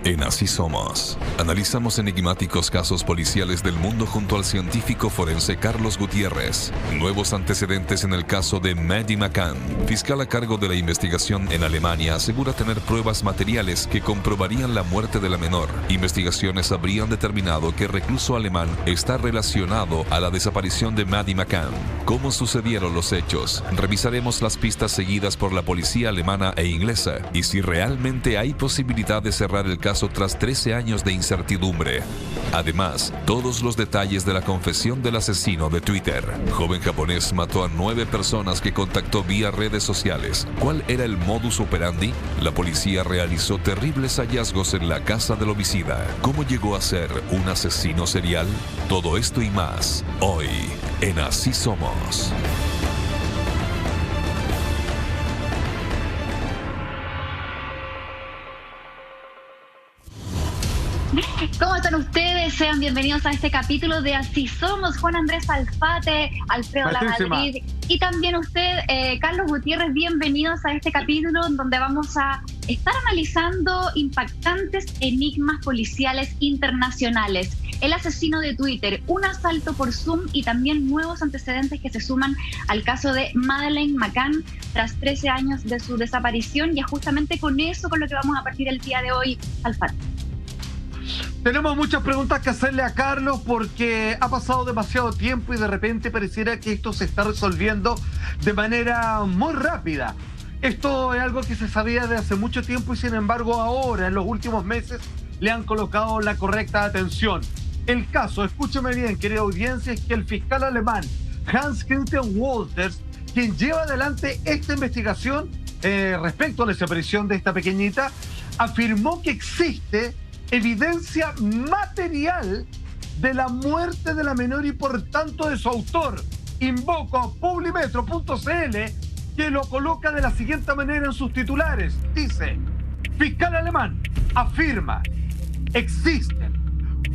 En Así Somos, analizamos enigmáticos casos policiales del mundo junto al científico forense Carlos Gutiérrez. Nuevos antecedentes en el caso de Maddie McCann. Fiscal a cargo de la investigación en Alemania asegura tener pruebas materiales que comprobarían la muerte de la menor. Investigaciones habrían determinado que el recluso alemán está relacionado a la desaparición de Maddie McCann. ¿Cómo sucedieron los hechos? Revisaremos las pistas seguidas por la policía alemana e inglesa y si realmente hay posibilidad de cerrar el caso tras 13 años de incertidumbre. Además, todos los detalles de la confesión del asesino de Twitter. Joven japonés mató a 9 personas que contactó vía redes sociales. ¿Cuál era el modus operandi? La policía realizó terribles hallazgos en la casa del homicida. ¿Cómo llegó a ser un asesino serial? Todo esto y más, hoy, en Así Somos. ¿Cómo están ustedes? Sean bienvenidos a este capítulo de Así Somos. Juan Andrés Alfate, Alfredo Lamadrid y también usted, Carlos Gutiérrez. Bienvenidos a este capítulo en donde vamos a estar analizando impactantes enigmas policiales internacionales. El asesino de Twitter, un asalto por Zoom y también nuevos antecedentes que se suman al caso de Madeleine McCann tras 13 años de su desaparición. Y es justamente con eso con lo que vamos a partir el día de hoy, Alfate. Tenemos muchas preguntas que hacerle a Carlos porque ha pasado demasiado tiempo y de repente pareciera que esto se está resolviendo de manera muy rápida. Esto es algo que se sabía de hace mucho tiempo y sin embargo ahora, en los últimos meses, le han colocado la correcta atención. El caso, escúcheme bien, querida audiencia, es que el fiscal alemán Hans Christian Wolters, quien lleva adelante esta investigación respecto a la desaparición de esta pequeñita, afirmó que existe evidencia material de la muerte de la menor y por tanto de su autor. Invoco a Publimetro.cl que lo coloca de la siguiente manera en sus titulares. Dice: fiscal alemán afirma, existen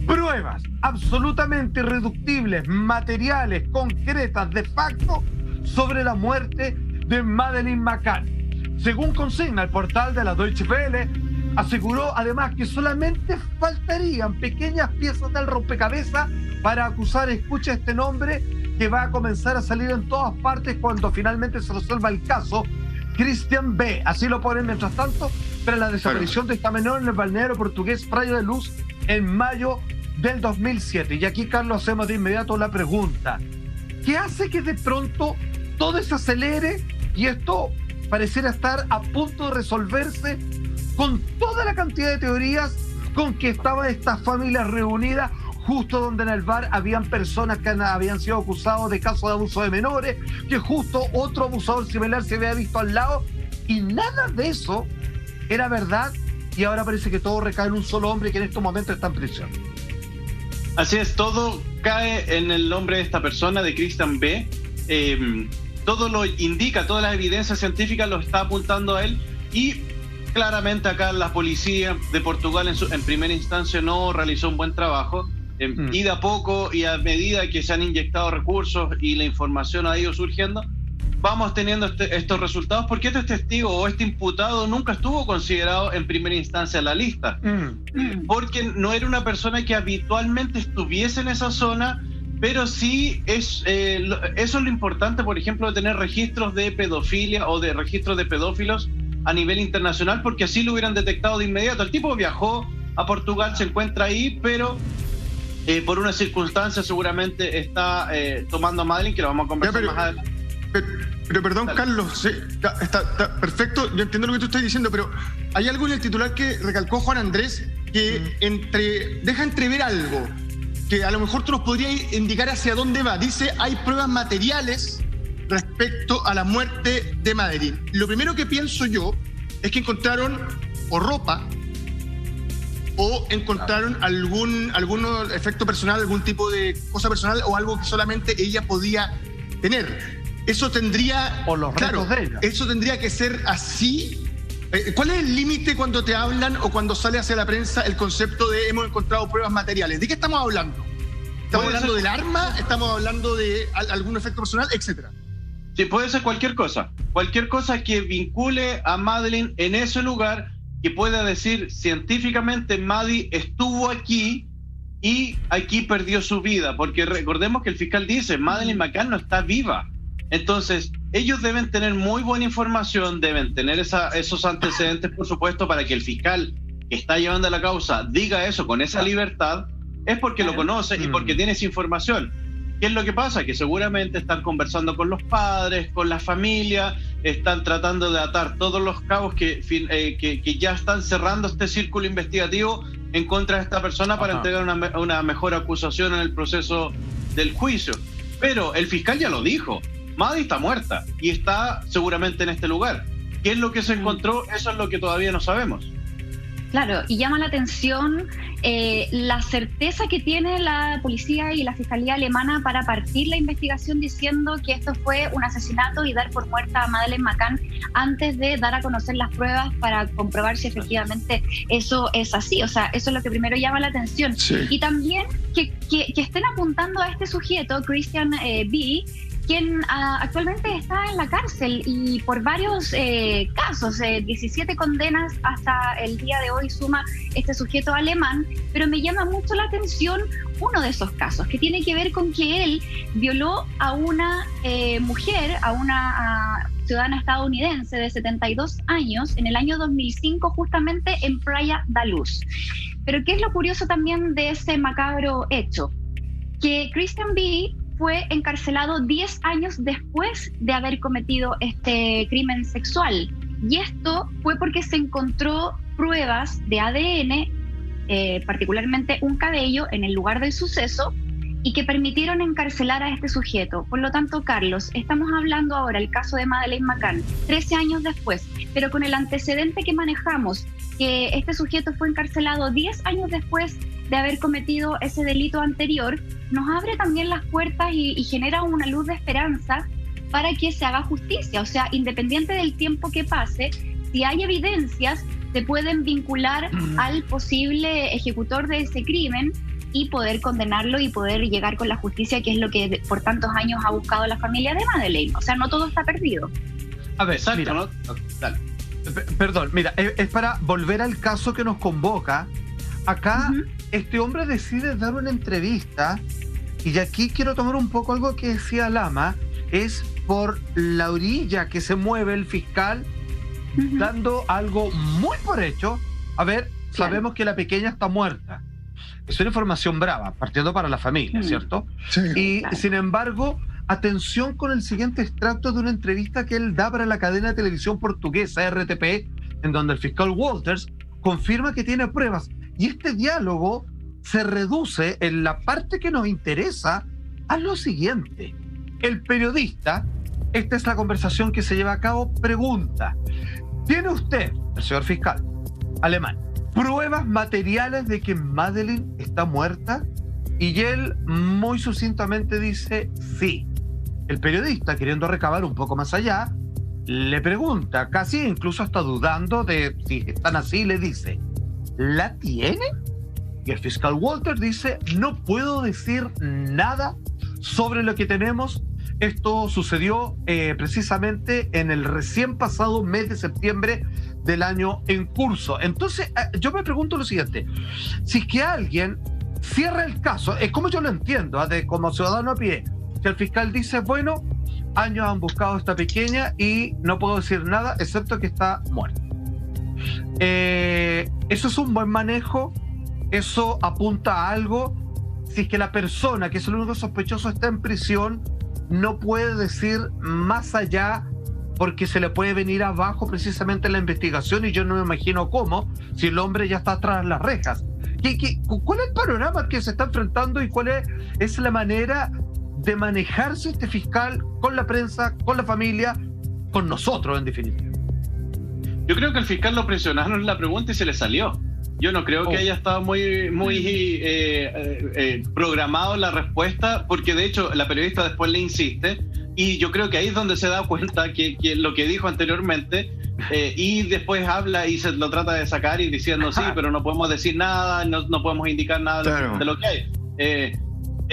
pruebas absolutamente irreductibles, materiales, concretas, de facto, sobre la muerte de Madeleine McCann. Según consigna el portal de la Deutsche Welle, aseguró además que solamente faltarían pequeñas piezas del rompecabezas para acusar, escucha este nombre, que va a comenzar a salir en todas partes cuando finalmente se resuelva el caso, Christian B. Así lo ponen mientras tanto, tras la desaparición de esta menor en el balneario portugués Praia de Luz en mayo del 2007. Y aquí, Carlos, hacemos de inmediato la pregunta: ¿qué hace que de pronto todo se acelere y esto pareciera estar a punto de resolverse con toda la cantidad de teorías con que estaban estas familias reunidas justo donde en el bar habían personas que habían sido acusados de casos de abuso de menores, que justo otro abusador similar se había visto al lado, y nada de eso era verdad, y ahora parece que todo recae en un solo hombre que en estos momentos está en prisión? Así es, todo cae en el nombre de esta persona, de Christian B. Todo lo indica, toda la evidencia científica lo está apuntando a él, y claramente acá la policía de Portugal en primera instancia no realizó un buen trabajo, y de a poco y a medida que se han inyectado recursos y la información ha ido surgiendo, vamos teniendo estos resultados, porque este testigo o este imputado nunca estuvo considerado en primera instancia en la lista, porque no era una persona que habitualmente estuviese en esa zona, pero sí eso es lo importante, por ejemplo, de tener registros de pedofilia o de registros de pedófilos a nivel internacional, porque así lo hubieran detectado de inmediato. El tipo viajó a Portugal, se encuentra ahí, pero por una circunstancia seguramente está tomando a Madeleine, que lo vamos a conversar más adelante. Pero perdón, dale. Carlos, sí, está perfecto, yo entiendo lo que tú estás diciendo, pero hay algo en el titular que recalcó Juan Andrés que deja entrever algo, que a lo mejor tú nos podrías indicar hacia dónde va. Dice, hay pruebas materiales respecto a la muerte de Madeleine. Lo primero que pienso yo es que encontraron o ropa o encontraron algún efecto personal, algún tipo de cosa personal o algo que solamente ella podía tener. Eso tendría... O los restos de ella. Eso tendría que ser así. ¿Cuál es el límite cuando te hablan o cuando sale hacia la prensa el concepto de hemos encontrado pruebas materiales? ¿De qué estamos hablando? ¿Estamos hablando del arma? ¿Estamos hablando de algún efecto personal? Etcétera. Sí, puede ser cualquier cosa que vincule a Madeleine en ese lugar que pueda decir científicamente Maddie estuvo aquí y aquí perdió su vida, porque recordemos que el fiscal dice Madeleine McCann no está viva. Entonces ellos deben tener muy buena información, deben tener esos antecedentes, por supuesto, para que el fiscal que está llevando la causa diga eso con esa libertad, es porque lo conoce y porque tiene esa información. ¿Qué es lo que pasa? Que seguramente están conversando con los padres, con la familia, están tratando de atar todos los cabos que ya están cerrando este círculo investigativo en contra de esta persona para entregar una mejor acusación en el proceso del juicio. Pero el fiscal ya lo dijo, Maddie está muerta y está seguramente en este lugar. ¿Qué es lo que se encontró? Eso es lo que todavía no sabemos. Claro, y llama la atención la certeza que tiene la policía y la fiscalía alemana para partir la investigación diciendo que esto fue un asesinato y dar por muerta a Madeleine McCann antes de dar a conocer las pruebas para comprobar si efectivamente eso es así. O sea, eso es lo que primero llama la atención. Sí. Y también que estén apuntando a este sujeto, Christian B., quien actualmente está en la cárcel y por varios casos, 17 condenas hasta el día de hoy suma este sujeto alemán, pero me llama mucho la atención uno de esos casos, que tiene que ver con que él violó a una mujer, a una ciudadana estadounidense de 72 años en el año 2005, justamente en Praia da Luz. Pero ¿qué es lo curioso también de ese macabro hecho? Que Christian B. fue encarcelado 10 años después de haber cometido este crimen sexual. Y esto fue porque se encontró pruebas de ADN, particularmente un cabello, en el lugar del suceso, y que permitieron encarcelar a este sujeto. Por lo tanto, Carlos, estamos hablando ahora del caso de Madeleine McCann, 13 años después, pero con el antecedente que manejamos, que este sujeto fue encarcelado 10 años después de haber cometido ese delito anterior, nos abre también las puertas y genera una luz de esperanza para que se haga justicia. O sea, independiente del tiempo que pase, si hay evidencias, se pueden vincular al posible ejecutor de ese crimen y poder condenarlo y poder llegar con la justicia, que es lo que por tantos años ha buscado la familia de Madeleine. O sea, no todo está perdido. A ver, mira, ¿no? Dale. Perdón, mira, es para volver al caso que nos convoca. Acá este hombre decide dar una entrevista, y aquí quiero tomar un poco algo que decía Lama, es por la orilla que se mueve el fiscal, dando algo muy por hecho. A ver, sabemos que la pequeña está muerta. Es una información brava, partiendo para la familia, ¿cierto? Sí. Y sin embargo, atención con el siguiente extracto de una entrevista que él da para la cadena de televisión portuguesa RTP, en donde el fiscal Walters confirma que tiene pruebas. Y este diálogo se reduce en la parte que nos interesa a lo siguiente. El periodista, esta es la conversación que se lleva a cabo, pregunta: ¿tiene usted, el señor fiscal alemán, pruebas materiales de que Madeleine está muerta? Y él muy sucintamente dice sí. El periodista, queriendo recabar un poco más allá, le pregunta, casi incluso hasta dudando de si están así, le dice: ¿la tiene? Y el fiscal Walter dice: no puedo decir nada sobre lo que tenemos. Esto sucedió precisamente en el recién pasado mes de septiembre del año en curso. Entonces, yo me pregunto lo siguiente: si es que alguien cierra el caso, es como yo lo entiendo, como ciudadano a pie, que el fiscal dice, bueno, años han buscado a esta pequeña y no puedo decir nada excepto que está muerta. Eso es un buen manejo, eso apunta a algo. Si es que la persona, que es el único sospechoso, está en prisión, no puede decir más allá, porque se le puede venir abajo precisamente la investigación, y yo no me imagino cómo, si el hombre ya está tras las rejas. ¿Cuál es el panorama que se está enfrentando y cuál es la manera de manejarse este fiscal con la prensa, con la familia, con nosotros en definitiva? Yo creo que el fiscal lo presionaron en la pregunta y se le salió. Yo no creo que haya estado muy programado la respuesta, porque de hecho la periodista después le insiste, y yo creo que ahí es donde se da cuenta que lo que dijo anteriormente, y después habla y se lo trata de sacar y diciendo sí, pero no podemos decir nada, no podemos indicar nada de lo que hay.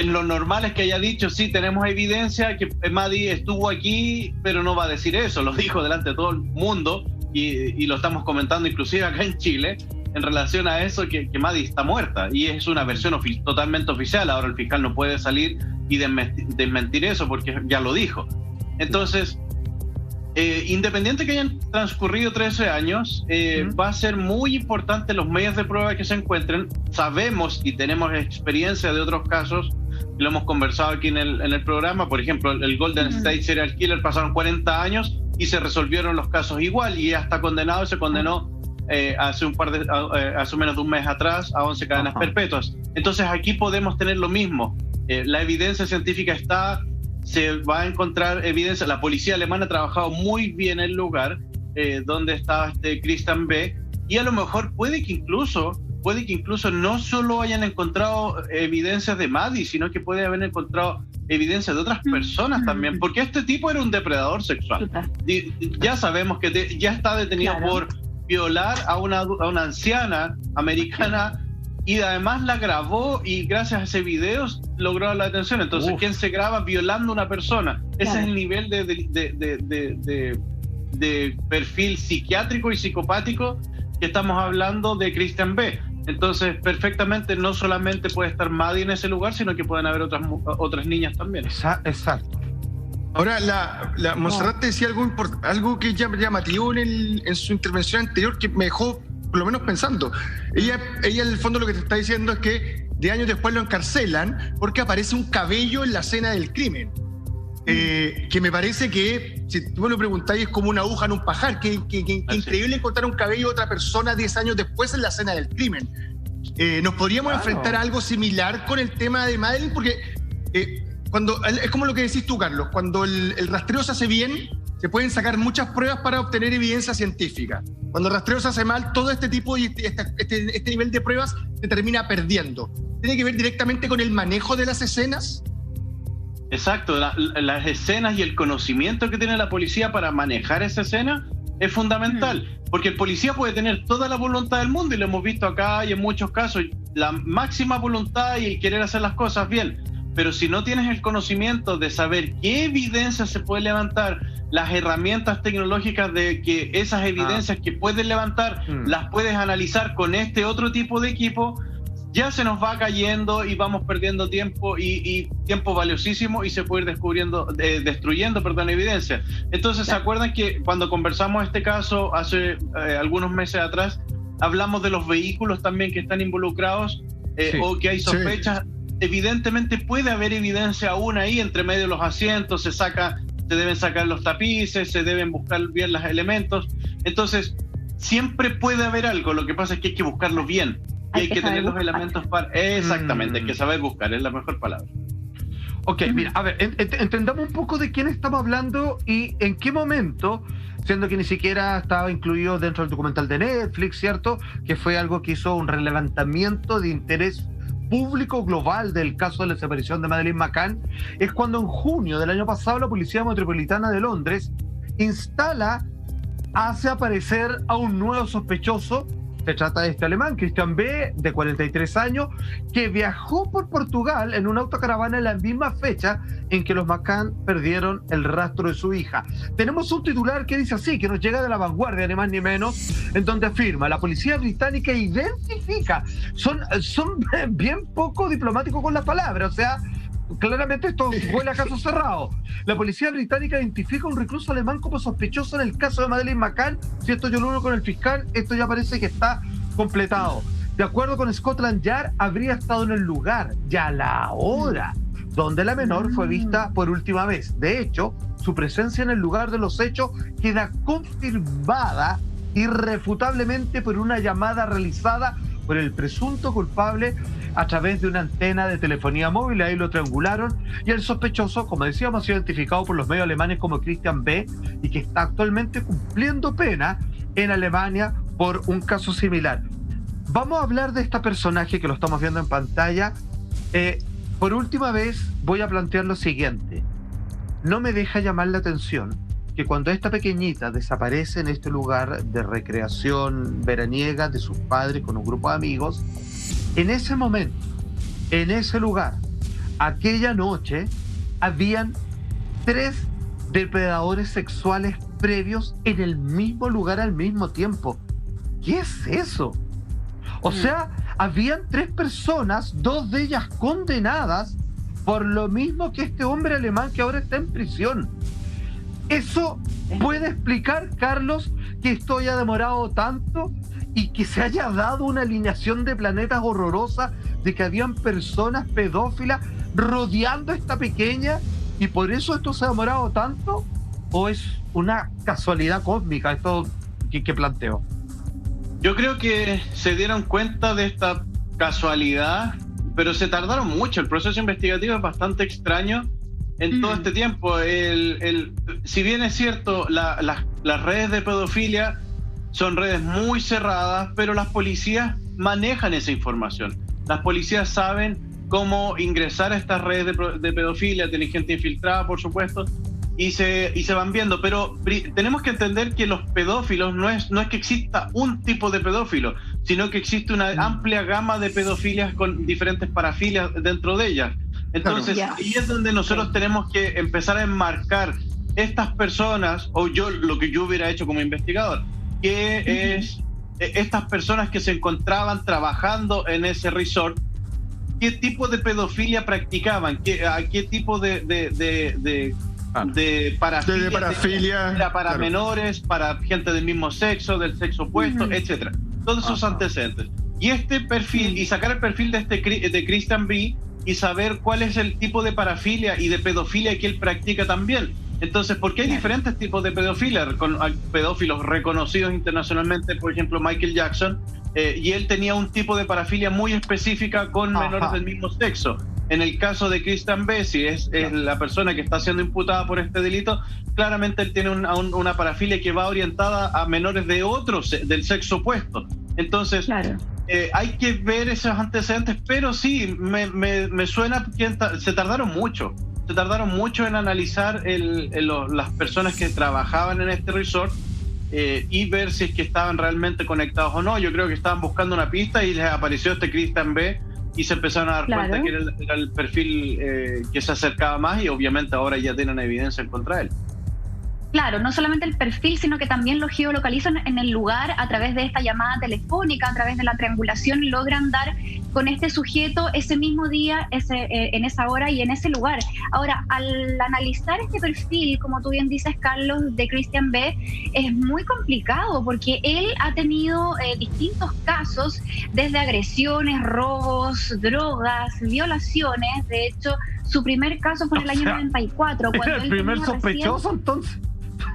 Lo normal es que haya dicho sí, tenemos evidencia que Maddie estuvo aquí, pero no va a decir eso, lo dijo delante de todo el mundo, y lo estamos comentando inclusive acá en Chile, en relación a eso, que Maddie está muerta, y es una versión totalmente oficial. Ahora el fiscal no puede salir y desmentir eso porque ya lo dijo. Entonces, independiente que hayan transcurrido 13 años, va a ser muy importante los medios de prueba que se encuentren. Sabemos y tenemos experiencia de otros casos, lo hemos conversado aquí en el programa. Por ejemplo, el Golden State Serial Killer, pasaron 40 años y se resolvieron los casos igual, y ya está condenado. Se condenó hace menos de un mes atrás a 11 cadenas perpetuas. Entonces aquí podemos tener lo mismo. La evidencia científica está, se va a encontrar evidencia. La policía alemana ha trabajado muy bien el lugar donde estaba Christian B., y a lo mejor puede que incluso no solo hayan encontrado evidencias de Maddie, sino que puede haber encontrado evidencias de otras personas también, porque este tipo era un depredador sexual. Ya sabemos que ya está detenido por violar a una anciana americana, y además la grabó, y gracias a ese video logró la detención. Entonces, ¿quién se graba violando a una persona? Ese es el nivel de perfil psiquiátrico y psicopático que estamos hablando de Christian B. Entonces, perfectamente, no solamente puede estar Maddie en ese lugar, sino que pueden haber otras niñas también. Exacto. Ahora, la Montserrat decía algo que ya llamativo en su intervención anterior, que me dejó por lo menos pensando. Ella en el fondo lo que te está diciendo es que de años después lo encarcelan porque aparece un cabello en la escena del crimen. Que me parece que, si tú me lo preguntáis, es como una aguja en un pajar. Que increíble encontrar un cabello de otra persona 10 años después en la escena del crimen. ¿Nos podríamos enfrentar a algo similar con el tema de Madeleine? Porque cuando es como lo que decís tú, Carlos, cuando el rastreo se hace bien, se pueden sacar muchas pruebas para obtener evidencia científica. Cuando el rastreo se hace mal, todo este tipo y este nivel de pruebas se termina perdiendo. ¿Tiene que ver directamente con el manejo de las escenas? Exacto, las escenas y el conocimiento que tiene la policía para manejar esa escena es fundamental, porque el policía puede tener toda la voluntad del mundo, y lo hemos visto acá y en muchos casos, la máxima voluntad y querer hacer las cosas bien, pero si no tienes el conocimiento de saber qué evidencia se puede levantar, las herramientas tecnológicas de que esas evidencias que puedes levantar las puedes analizar con este otro tipo de equipo, ya se nos va cayendo y vamos perdiendo tiempo y tiempo valiosísimo, y se puede ir destruyendo evidencia. Entonces, ¿se acuerdan que cuando conversamos este caso hace algunos meses atrás, hablamos de los vehículos también que están involucrados o que hay sospechas? Evidentemente puede haber evidencia aún ahí entre medio de los asientos, se deben sacar los tapices, se deben buscar bien los elementos. Entonces, siempre puede haber algo, lo que pasa es que hay que buscarlo bien. Y hay que tener los elementos para... Exactamente, hay que saber buscar, es la mejor palabra. Ok, mira, a ver, entendamos un poco de quién estamos hablando y en qué momento, siendo que ni siquiera estaba incluido dentro del documental de Netflix, ¿cierto? Que fue algo que hizo un relevamiento de interés público global del caso de la desaparición de Madeleine McCann. Es cuando en junio del año pasado la Policía Metropolitana de Londres hace aparecer a un nuevo sospechoso. Se trata de este alemán, Christian B., de 43 años, que viajó por Portugal en una autocaravana en la misma fecha en que los McCann perdieron el rastro de su hija. Tenemos un titular que dice así, que nos llega de La Vanguardia, ni más ni menos, en donde afirma: la policía británica identifica. Son bien poco diplomáticos con las palabras, o sea, claramente esto huele a caso cerrado. La policía británica identifica a un recluso alemán como sospechoso en el caso de Madeleine McCann. Si esto yo lo uno con el fiscal, esto ya parece que está completado. De acuerdo con Scotland Yard, habría estado en el lugar y a la hora donde la menor fue vista por última vez. De hecho, su presencia en el lugar de los hechos queda confirmada irrefutablemente por una llamada realizada por el presunto culpable a través de una antena de telefonía móvil. Ahí lo triangularon, y el sospechoso, como decíamos, ha sido identificado por los medios alemanes como Christian B., y que está actualmente cumpliendo pena en Alemania por un caso similar. Vamos a hablar de este personaje que lo estamos viendo en pantalla. Por última vez voy a plantear lo siguiente. No me deja llamar la atención que cuando esta pequeñita desaparece en este lugar de recreación veraniega de sus padres con un grupo de amigos, en ese momento, en ese lugar, aquella noche, habían 3 depredadores sexuales previos en el mismo lugar al mismo tiempo. ¿Qué es eso? O sea, habían 3 personas, 2 de ellas condenadas por lo mismo que este hombre alemán que ahora está en prisión. ¿Eso puede explicar, Carlos, que esto haya demorado tanto y que se haya dado una alineación de planetas horrorosa de que habían personas pedófilas rodeando a esta pequeña y por eso esto se ha demorado tanto? ¿O es una casualidad cósmica esto que planteo? Yo creo que se dieron cuenta de esta casualidad, pero se tardaron mucho. El proceso investigativo es bastante extraño en todo este tiempo. Si bien es cierto, las redes de pedofilia son redes muy cerradas, pero las policías manejan esa información. Las policías saben cómo ingresar a estas redes de pedofilia, tienen gente infiltrada, por supuesto, y se van viendo. Pero tenemos que entender que los pedófilos no es que exista un tipo de pedófilo, sino que existe una amplia gama de pedofilias con diferentes parafilias dentro de ellas. Entonces, ahí es donde nosotros tenemos que empezar a enmarcar estas personas, o lo que yo hubiera hecho como investigador, que es estas personas que se encontraban trabajando en ese resort, qué tipo de pedofilia practicaban, a qué tipo de parafilia era para menores, para gente del mismo sexo, del sexo opuesto, etcétera. Todos esos antecedentes. Y este perfil, y sacar el perfil de Christian B. y saber cuál es el tipo de parafilia y de pedofilia que él practica también. Entonces, porque hay diferentes tipos de pedofilia, hay pedófilos reconocidos internacionalmente, por ejemplo Michael Jackson, y él tenía un tipo de parafilia muy específica con menores del mismo sexo. En el caso de Christian B., si es la persona que está siendo imputada por este delito, claramente él tiene una parafilia que va orientada a menores de otros, del sexo opuesto. Entonces, hay que ver esos antecedentes, pero sí, me suena que se tardaron mucho. Se tardaron mucho en analizar las personas que trabajaban en este resort y ver si es que estaban realmente conectados o no. Yo creo que estaban buscando una pista y les apareció este Christian B. y se empezaron a dar cuenta que era el perfil que se acercaba más, y obviamente ahora ya tienen evidencia en contra de él. Claro, no solamente el perfil, sino que también lo geolocalizan en el lugar a través de esta llamada telefónica, a través de la triangulación, logran dar con este sujeto ese mismo día, en esa hora y en ese lugar. Ahora, al analizar este perfil, como tú bien dices, Carlos, de Christian B., es muy complicado porque él ha tenido distintos casos, desde agresiones, robos, drogas, violaciones. De hecho, su primer caso fue en el año 94. Cuando ¿el primer sospechoso entonces?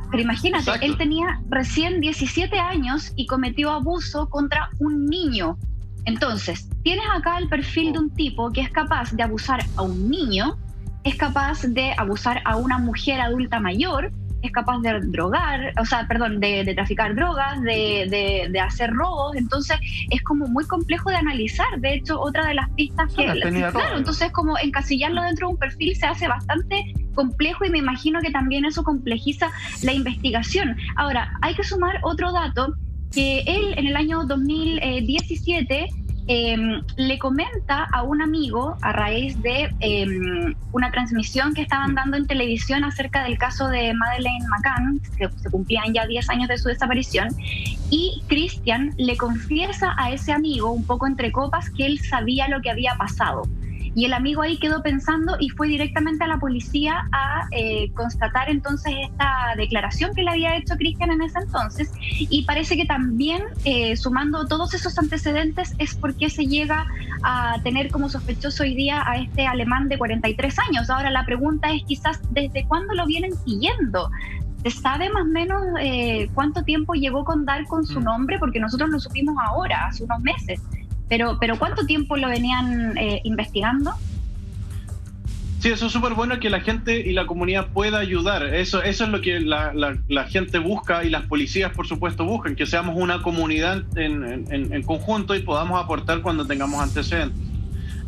Pero imagínate, él tenía recién 17 años y cometió abuso contra un niño. Entonces, tienes acá el perfil de un tipo que es capaz de abusar a un niño, es capaz de abusar a una mujer adulta mayor, es capaz de de traficar drogas, de hacer robos. Entonces es como muy complejo de analizar. De hecho, otra de las pistas entonces como encasillarlo dentro de un perfil se hace bastante complejo, y me imagino que también eso complejiza la investigación. Ahora, hay que sumar otro dato, que él en el año 2017 le comenta a un amigo a raíz de una transmisión que estaban dando en televisión acerca del caso de Madeleine McCann, que se cumplían ya 10 años de su desaparición, y Christian le confiesa a ese amigo, un poco entre copas, que él sabía lo que había pasado. Y el amigo ahí quedó pensando y fue directamente a la policía a constatar entonces esta declaración que le había hecho Christian en ese entonces. Y parece que también, sumando todos esos antecedentes, es porque se llega a tener como sospechoso hoy día a este alemán de 43 años. Ahora la pregunta es quizás ¿desde cuándo lo vienen siguiendo? ¿Se sabe más o menos cuánto tiempo llegó con dar con su nombre? Porque nosotros lo supimos ahora, hace unos meses. Pero ¿cuánto tiempo lo venían investigando? Sí, eso es súper bueno, que la gente y la comunidad pueda ayudar. Eso es lo que la gente busca, y las policías, por supuesto, buscan, que seamos una comunidad en conjunto y podamos aportar cuando tengamos antecedentes.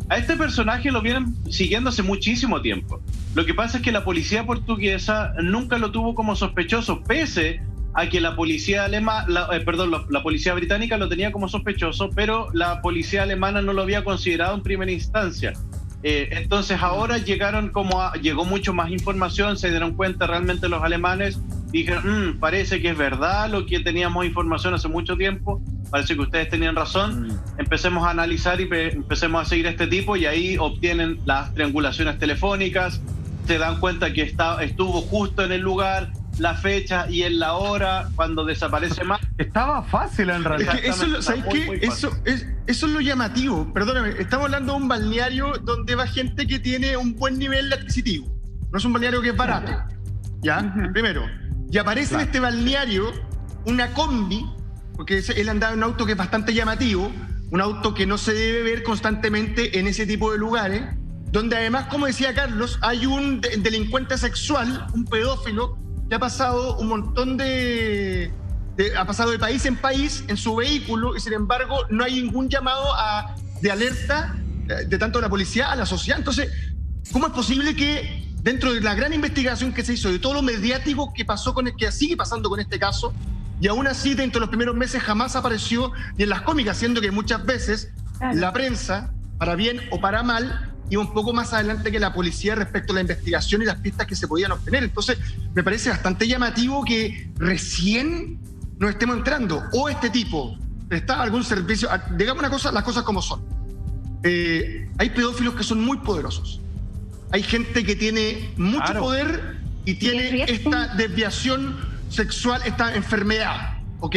A este personaje lo vienen siguiendo hace muchísimo tiempo. Lo que pasa es que la policía portuguesa nunca lo tuvo como sospechoso, pese a que la policía la policía británica lo tenía como sospechoso, pero la policía alemana no lo había considerado en primera instancia. Entonces ahora llegó mucho más información, se dieron cuenta realmente los alemanes dijeron, parece que es verdad lo que teníamos información hace mucho tiempo, parece que ustedes tenían razón, empecemos a analizar y empecemos a seguir a este tipo, y ahí obtienen las triangulaciones telefónicas, se dan cuenta que estuvo justo en el lugar, la fecha y en la hora cuando desaparece más. Estaba fácil en realidad. Es que eso, ¿sabes qué? Eso es lo llamativo. Perdóname, estamos hablando de un balneario donde va gente que tiene un buen nivel adquisitivo. No es un balneario que es barato. ¿Ya? Primero. Y aparece en este balneario una combi, porque él andaba en un auto que es bastante llamativo, un auto que no se debe ver constantemente en ese tipo de lugares, donde además, como decía Carlos, hay un delincuente sexual, un pedófilo, que ha pasado un montón ha pasado de país en país en su vehículo, y sin embargo no hay ningún llamado de alerta de tanto la policía a la sociedad. Entonces, ¿cómo es posible que dentro de la gran investigación que se hizo, de todo lo mediático que pasó que sigue pasando con este caso, y aún así dentro de los primeros meses jamás apareció ni en las cómicas, siendo que muchas veces la prensa, para bien o para mal, iba un poco más adelante que la policía respecto a la investigación y las pistas que se podían obtener? Entonces, me parece bastante llamativo que recién nos estemos entrando, o este tipo presta algún servicio. Digamos una cosa, las cosas como son. Hay pedófilos que son muy poderosos. Hay gente que tiene mucho poder y tiene esta desviación sexual, esta enfermedad, ¿ok?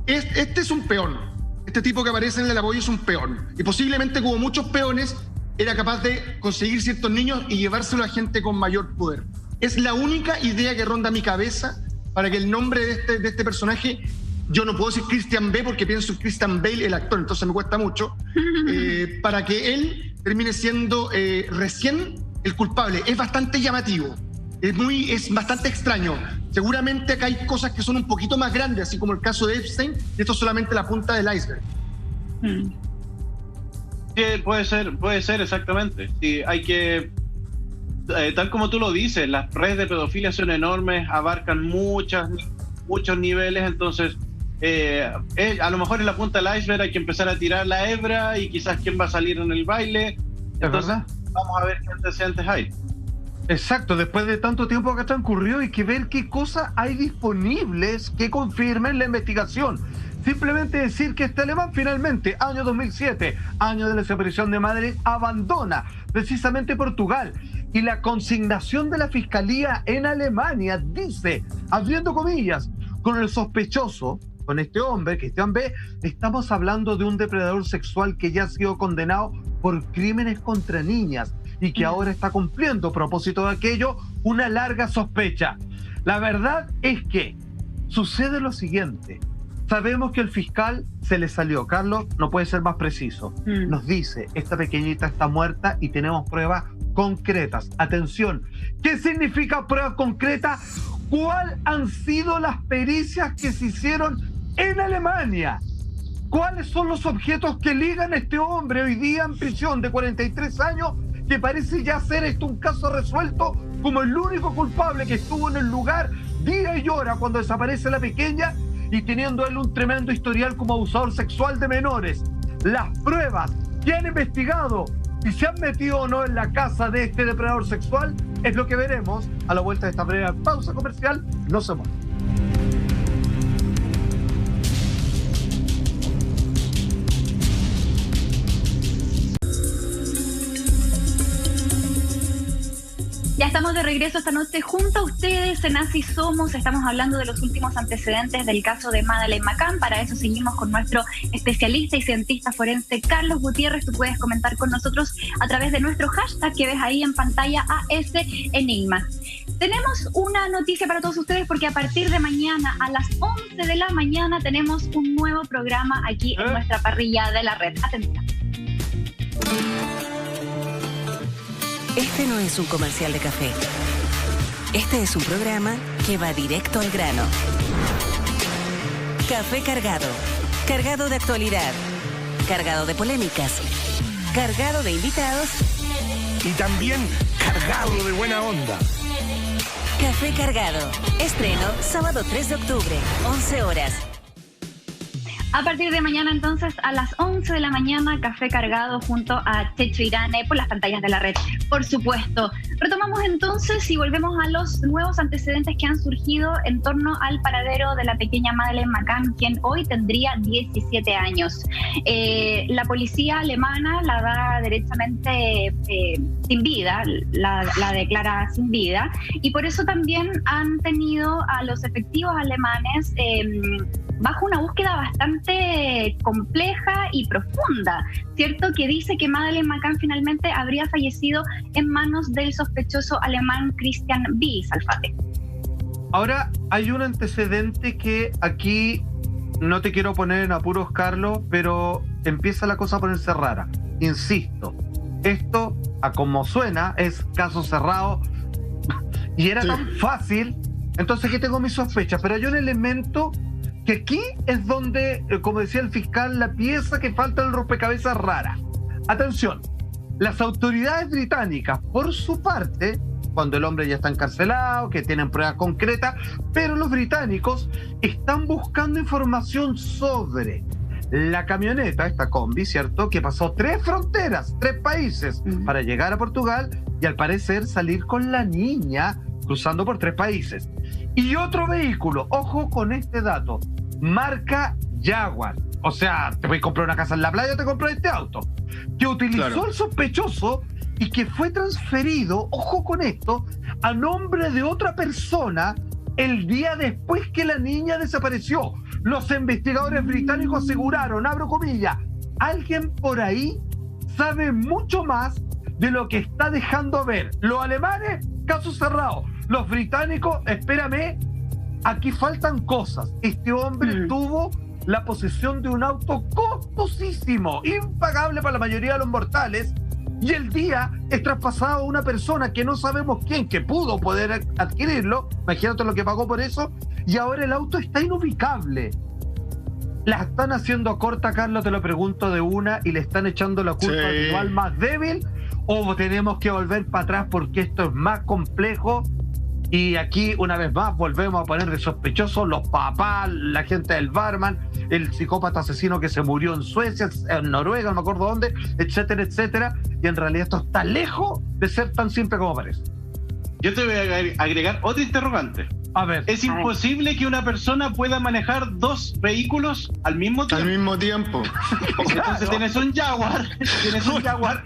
Este es un peón. Este tipo que aparece en el apoyo es un peón. Y posiblemente, como muchos peones, era capaz de conseguir ciertos niños y llevárselo a gente con mayor poder. Es la única idea que ronda mi cabeza para que el nombre de este personaje, yo no puedo decir Christian B porque pienso en Christian Bale, el actor, entonces me cuesta mucho, para que él termine siendo recién el culpable. Es bastante llamativo, es bastante extraño. Seguramente acá hay cosas que son un poquito más grandes, así como el caso de Epstein, y esto es solamente la punta del iceberg. Sí, puede ser exactamente. Sí, hay que, tal como tú lo dices, las redes de pedofilia son enormes, abarcan muchos niveles, entonces a lo mejor en la punta del iceberg hay que empezar a tirar la hebra y quizás quién va a salir en el baile. Entonces vamos a ver qué antecedentes hay. Exacto, después de tanto tiempo que transcurrió, hay que ver qué cosas hay disponibles que confirmen la investigación. Simplemente decir que este alemán finalmente, año 2007, año de la desaparición de Madeleine, abandona precisamente Portugal. Y la consignación de la Fiscalía en Alemania dice, abriendo comillas, con el sospechoso, con este hombre, Christian B., estamos hablando de un depredador sexual que ya ha sido condenado por crímenes contra niñas y que ahora está cumpliendo, a propósito de aquello, una larga sospecha. La verdad es que sucede lo siguiente. Sabemos que el fiscal se le salió. Carlos no puede ser más preciso. Nos dice, esta pequeñita está muerta y tenemos pruebas concretas. Atención, ¿qué significa pruebas concretas? ¿Cuáles han sido las pericias que se hicieron en Alemania? ¿Cuáles son los objetos que ligan a este hombre hoy día en prisión de 43 años, que parece ya ser esto un caso resuelto como el único culpable que estuvo en el lugar día y hora cuando desaparece la pequeña, y teniendo él un tremendo historial como abusador sexual de menores? Las pruebas que han investigado si se han metido o no en la casa de este depredador sexual es lo que veremos a la vuelta de esta breve pausa comercial. No se muevan. Ya estamos de regreso esta noche junto a ustedes en Así Somos. Estamos hablando de los últimos antecedentes del caso de Madeleine McCann. Para eso seguimos con nuestro especialista y cientista forense Carlos Gutiérrez. Tú puedes comentar con nosotros a través de nuestro hashtag que ves ahí en pantalla, ASEnigma. Tenemos una noticia para todos ustedes porque a partir de mañana a las 11 de la mañana tenemos un nuevo programa aquí en nuestra parrilla de la red. Atención. Este no es un comercial de café. Este es un programa que va directo al grano. Café cargado. Cargado de actualidad. Cargado de polémicas. Cargado de invitados. Y también cargado de buena onda. Café cargado. Estreno sábado 3 de octubre, 11 horas. A partir de mañana, entonces, a las 11 de la mañana, Café Cargado junto a Checho Irane por las pantallas de la red, por supuesto. Retomamos entonces y volvemos a los nuevos antecedentes que han surgido en torno al paradero de la pequeña Madeleine McCann, quien hoy tendría 17 años. La policía alemana la da derechamente sin vida, la declara sin vida, y por eso también han tenido a los efectivos alemanes bajo una búsqueda bastante compleja y profunda, ¿cierto? Que dice que Madeleine McCann finalmente habría fallecido en manos del sospechoso alemán Christian B. Salfate. Ahora, hay un antecedente que aquí no te quiero poner en apuros, Carlos, pero empieza la cosa a ponerse rara. Insisto, esto, a como suena, es caso cerrado y era tan fácil. Entonces aquí tengo mis sospechas, pero hay un elemento que aquí es donde, como decía el fiscal, la pieza que falta en el rompecabezas rara. Atención, las autoridades británicas, por su parte, cuando el hombre ya está encarcelado, que tienen pruebas concretas, pero los británicos están buscando información sobre la camioneta, esta combi, ¿cierto?, que pasó 3 fronteras, 3 países, para llegar a Portugal y al parecer salir con la niña cruzando por 3 países. Y otro vehículo, ojo con este dato, marca Jaguar. O sea, te voy a comprar una casa en la playa, te compras este auto. Que utilizó el sospechoso y que fue transferido, ojo con esto, a nombre de otra persona el día después que la niña desapareció. Los investigadores británicos aseguraron, abro comillas, alguien por ahí sabe mucho más de lo que está dejando ver. Los alemanes, caso cerrado. Los británicos, espérame, aquí faltan cosas. Este hombre tuvo la posesión de un auto costosísimo, impagable para la mayoría de los mortales, y el día es traspasado a una persona que no sabemos quién, que pudo poder adquirirlo, imagínate lo que pagó por eso, y ahora el auto está inubicable. La están haciendo corta, Carlos, te lo pregunto de una, y le están echando la culpa al rival más débil, o tenemos que volver para atrás porque esto es más complejo. Y aquí, una vez más, volvemos a poner de sospechosos los papás, la gente del barman, el psicópata asesino que se murió en Suecia, en Noruega, no me acuerdo dónde, etcétera, etcétera. Y en realidad esto está lejos de ser tan simple como parece. Yo te voy a agregar otra interrogante. A ver. ¿Es imposible que una persona pueda manejar 2 vehículos al mismo tiempo? Al mismo tiempo. Entonces tienes un Jaguar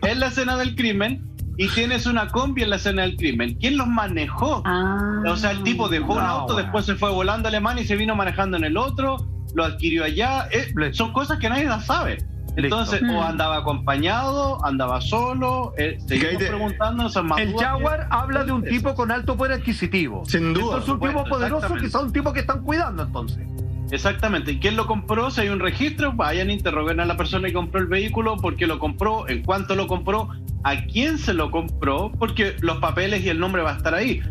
en la escena del crimen, y tienes una combi en la escena del crimen. ¿Quién los manejó? O sea, el tipo dejó un auto, después se fue volando a Alemania y se vino manejando en el otro, lo adquirió allá. Son cosas que nadie las sabe. Entonces, o andaba acompañado, andaba solo, seguimos preguntándonos más. El Jaguar habla de un tipo con alto poder adquisitivo. Sin duda. Entonces, un tipo poderoso, quizá un tipo que están cuidando, entonces. Exactamente. ¿Quién lo compró? Si hay un registro, vayan a interrogar a la persona que compró el vehículo, por qué lo compró, en cuánto lo compró, a quién se lo compró, porque los papeles y el nombre va a estar ahí.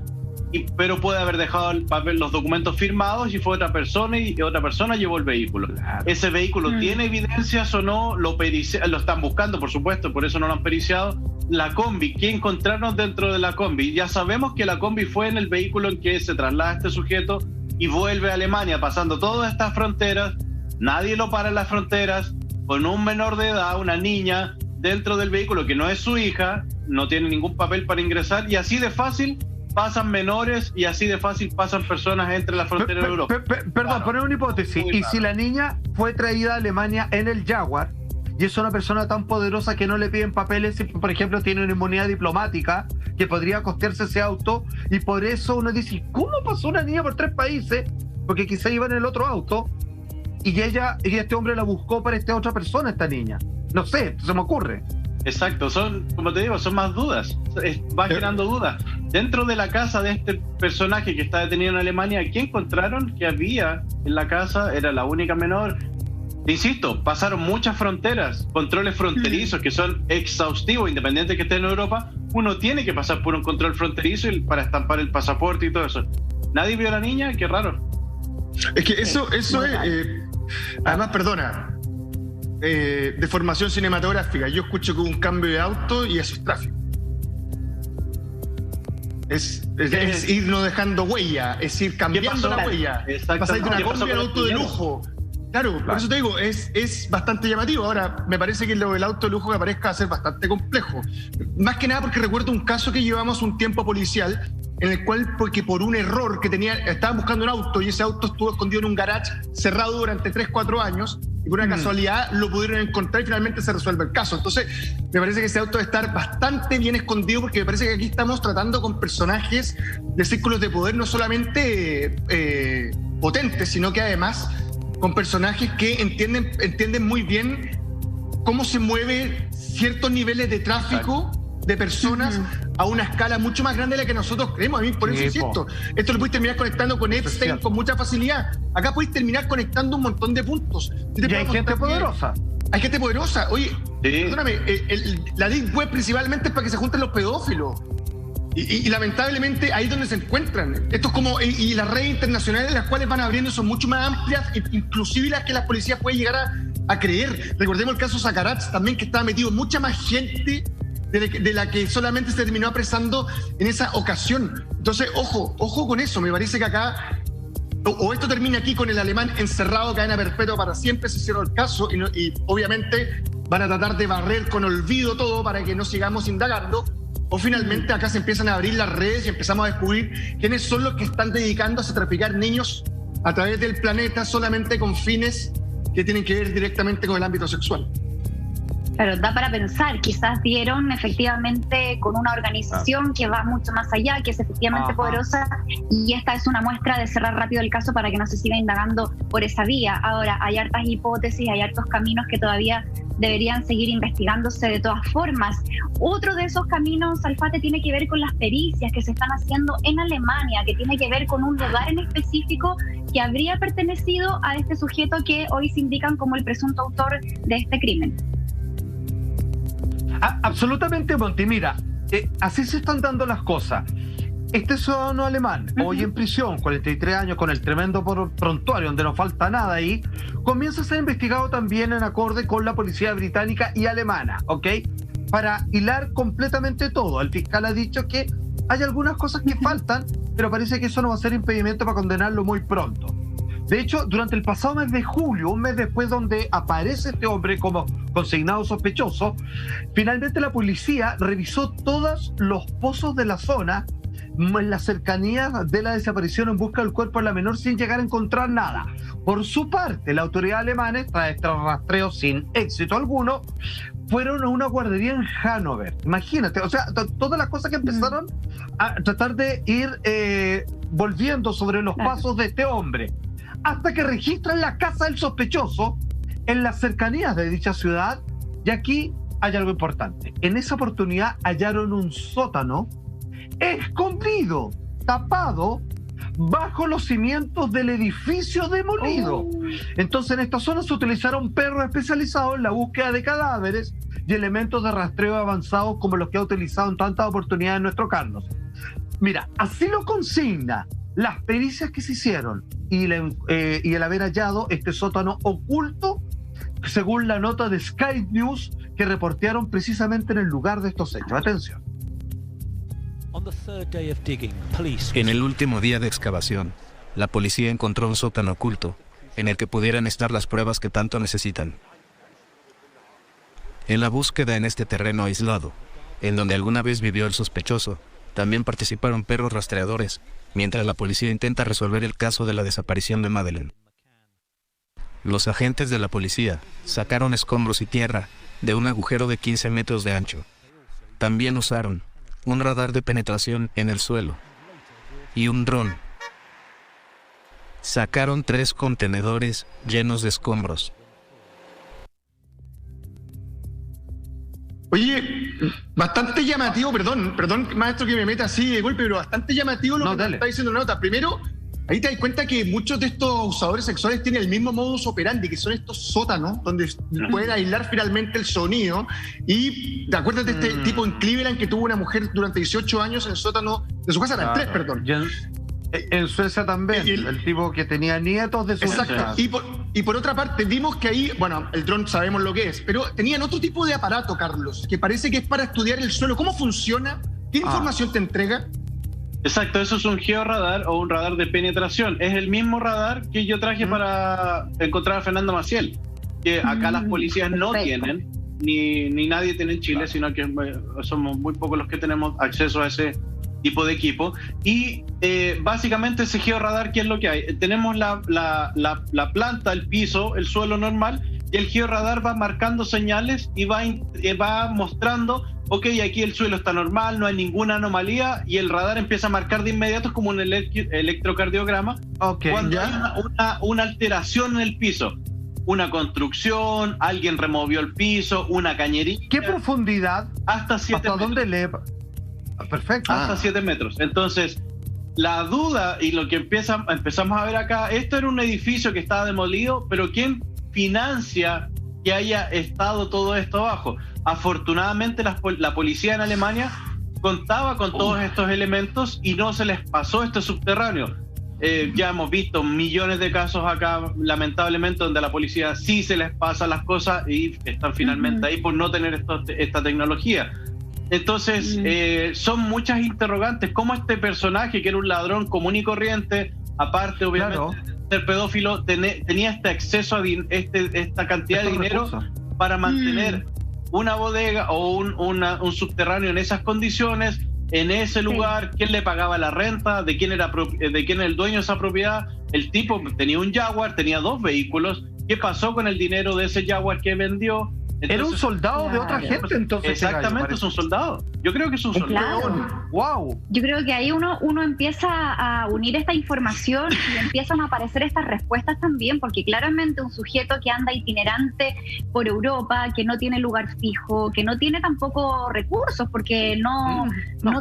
Pero puede haber dejado el papel, los documentos firmados, y fue otra persona y otra persona llevó el vehículo. Claro. ¿Ese vehículo tiene evidencias o no? Lo están buscando, por supuesto, por eso no lo han periciado. La combi, ¿qué encontraron dentro de la combi? Ya sabemos que la combi fue en el vehículo en que se traslada este sujeto y vuelve a Alemania, pasando todas estas fronteras. Nadie lo para en las fronteras, con un menor de edad, una niña, dentro del vehículo que no es su hija, no tiene ningún papel para ingresar, y así de fácil pasan menores y así de fácil pasan personas entre la frontera de Europa. Perdón, poner una hipótesis. Y si la niña fue traída a Alemania en el Jaguar, y es una persona tan poderosa que no le piden papeles, y por ejemplo tiene una inmunidad diplomática que podría costearse ese auto, y por eso uno dice, ¿cómo pasó una niña por 3 países? Porque quizá iba en el otro auto y este hombre la buscó para esta otra persona, esta niña. No sé, se me ocurre. Exacto, como te digo, son más dudas. Va generando dudas. Dentro de la casa de este personaje que está detenido en Alemania, ¿qué encontraron que había en la casa? Era la única menor. Te insisto, pasaron muchas fronteras, controles fronterizos que son exhaustivos, independiente que esté en Europa. Uno tiene que pasar por un control fronterizo para estampar el pasaporte y todo eso. ¿Nadie vio a la niña? Qué raro. Es que eso es... además, perdona, de formación cinematográfica, yo escucho que hubo un cambio de auto y eso es tráfico. Es ir no dejando huella, es ir cambiando la huella. Pasáis de una combi a un auto de lujo. Claro, por eso te digo, es bastante llamativo. Ahora, me parece que lo del auto de lujo que aparezca va a ser bastante complejo. Más que nada porque recuerdo un caso que llevamos un tiempo policial, en el cual, porque por un error que tenía, estaban buscando un auto y ese auto estuvo escondido en un garage cerrado durante 3-4 años, y por una casualidad lo pudieron encontrar y finalmente se resuelve el caso. Entonces, me parece que ese auto debe estar bastante bien escondido, porque me parece que aquí estamos tratando con personajes de círculos de poder no solamente potentes, sino que además con personajes que entienden muy bien cómo se mueve ciertos niveles de tráfico de personas a una escala mucho más grande de la que nosotros creemos. A mí por eso insisto, esto lo puedes terminar conectando con Epstein con mucha facilidad. Acá puedes terminar conectando un montón de puntos. Y hay gente poderosa. Hay gente poderosa. Oye, perdóname, la Deep Web principalmente es para que se junten los pedófilos. Y lamentablemente ahí es donde se encuentran. Esto es como, y las redes internacionales las cuales van abriendo son mucho más amplias, inclusive las que las policías pueden llegar a creer. Recordemos el caso Sakaratz también, que estaba metido mucha más gente de la que solamente se terminó apresando en esa ocasión. Entonces, ojo con eso. Me parece que acá o esto termina aquí con el alemán encerrado, cadena perpetua para siempre, se cierra el caso y obviamente van a tratar de barrer con olvido todo para que no sigamos indagando. O finalmente acá se empiezan a abrir las redes y empezamos a descubrir quiénes son los que están dedicándose a traficar niños a través del planeta solamente con fines que tienen que ver directamente con el ámbito sexual. Pero da para pensar, quizás dieron efectivamente con una organización que va mucho más allá, que es efectivamente poderosa, y esta es una muestra de cerrar rápido el caso para que no se siga indagando por esa vía. Ahora, hay hartas hipótesis, hay hartos caminos que todavía deberían seguir investigándose de todas formas. Otro de esos caminos, Alfate, tiene que ver con las pericias que se están haciendo en Alemania, que tiene que ver con un lugar en específico que habría pertenecido a este sujeto que hoy se indican como el presunto autor de este crimen. Absolutamente, Monty. Mira, así se están dando las cosas. Este ciudadano alemán, hoy en prisión, 43 años, con el tremendo prontuario, donde no falta nada ahí, comienza a ser investigado también en acorde con la policía británica y alemana, ¿ok? Para hilar completamente todo. El fiscal ha dicho que hay algunas cosas que faltan, pero parece que eso no va a ser impedimento para condenarlo muy pronto. De hecho, durante el pasado mes de julio, un mes después donde aparece este hombre como consignado sospechoso, finalmente la policía revisó todos los pozos de la zona en las cercanías de la desaparición en busca del cuerpo de la menor sin llegar a encontrar nada. Por su parte, la autoridad alemana, tras este rastreo sin éxito alguno, fueron a una guardería en Hannover. Imagínate, o sea, todas las cosas que empezaron a tratar de ir volviendo sobre los pasos de este hombre, hasta que registran la casa del sospechoso en las cercanías de dicha ciudad. Y aquí hay algo importante. En esa oportunidad hallaron un sótano escondido, tapado, bajo los cimientos del edificio demolido. Entonces en esta zona se utilizaron perros especializados en la búsqueda de cadáveres y elementos de rastreo avanzados como los que ha utilizado en tantas oportunidades nuestro Carlos. Mira, así lo consigna las pericias que se hicieron y el haber hallado este sótano oculto, según la nota de Sky News que reportearon precisamente en el lugar de estos hechos. Atención. En el último día de excavación, la policía encontró un sótano oculto en el que pudieran estar las pruebas que tanto necesitan. En la búsqueda en este terreno aislado, en donde alguna vez vivió el sospechoso, también participaron perros rastreadores, mientras la policía intenta resolver el caso de la desaparición de Madeleine. Los agentes de la policía sacaron escombros y tierra de un agujero de 15 metros de ancho. También usaron un radar de penetración en el suelo y un dron. Sacaron 3 contenedores llenos de escombros. Oye, bastante llamativo, perdón, maestro, que me meta así de golpe, pero bastante llamativo lo que está diciendo la nota. Primero, ahí te das cuenta que muchos de estos abusadores sexuales tienen el mismo modus operandi, que son estos sótanos, donde pueden aislar finalmente el sonido. Y acuérdate de este tipo en Cleveland que tuvo una mujer durante 18 años en el sótano de su casa, eran 3, perdón. En Suecia también, el tipo que tenía nietos de su Exacto. Y por otra parte, vimos que ahí, bueno, el dron sabemos lo que es, pero tenían otro tipo de aparato, Carlos, que parece que es para estudiar el suelo. ¿Cómo funciona? ¿Qué información te entrega? Exacto, eso es un georradar o un radar de penetración. Es el mismo radar que yo traje para encontrar a Fernando Maciel, que acá las policías no tienen, ni nadie tiene en Chile, sino que somos muy pocos los que tenemos acceso a ese tipo de equipo. Y básicamente ese georradar, ¿qué es lo que hay? Tenemos la planta, el piso, el suelo normal, y el georradar va marcando señales y va mostrando, ok, aquí el suelo está normal, no hay ninguna anomalía, y el radar empieza a marcar de inmediato como un electrocardiograma cuando hay una alteración en el piso. Una construcción, alguien removió el piso, una cañería. ¿Qué profundidad? Hasta 7 metros. ¿Dónde le...? Perfecto. Hasta 7 metros. Entonces, la duda y lo que empezamos a ver acá, esto era un edificio que estaba demolido, pero ¿quién financia que haya estado todo esto abajo? Afortunadamente la policía en Alemania contaba con todos estos elementos y no se les pasó este subterráneo. Ya hemos visto millones de casos acá, lamentablemente, donde a la policía sí se les pasa las cosas y están finalmente ahí por no tener esta tecnología. Entonces, son muchas interrogantes. ¿Cómo este personaje, que era un ladrón común y corriente, aparte obviamente de ser pedófilo, tenía este acceso a esta cantidad de dinero para mantener una bodega o un subterráneo en esas condiciones, en ese lugar? ¿Quién le pagaba la renta? ¿De quién era el dueño de esa propiedad? El tipo tenía un Jaguar, tenía 2 vehículos. ¿Qué pasó con el dinero de ese Jaguar que vendió? Entonces, era un soldado de otra gente, entonces. Exactamente, es un soldado. Yo creo que es un soldado. Claro. Wow. Yo creo que ahí uno empieza a unir esta información y empiezan a aparecer estas respuestas también, porque claramente un sujeto que anda itinerante por Europa, que no tiene lugar fijo, que no tiene tampoco recursos, porque no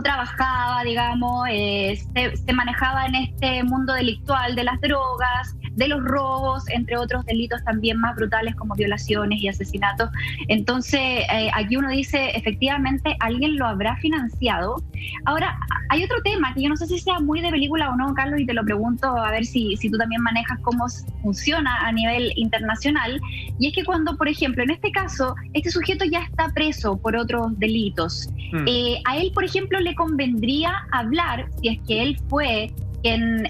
trabajaba, digamos, se manejaba en este mundo delictual de las drogas, de los robos, entre otros delitos también más brutales como violaciones y asesinatos. Entonces, aquí uno dice, efectivamente, alguien lo habrá financiado. Ahora, hay otro tema que yo no sé si sea muy de película o no, Carlos, y te lo pregunto a ver si tú también manejas cómo funciona a nivel internacional, y es que cuando, por ejemplo, en este caso, este sujeto ya está preso por otros delitos, a él, por ejemplo, le convendría hablar, si es que él fue quien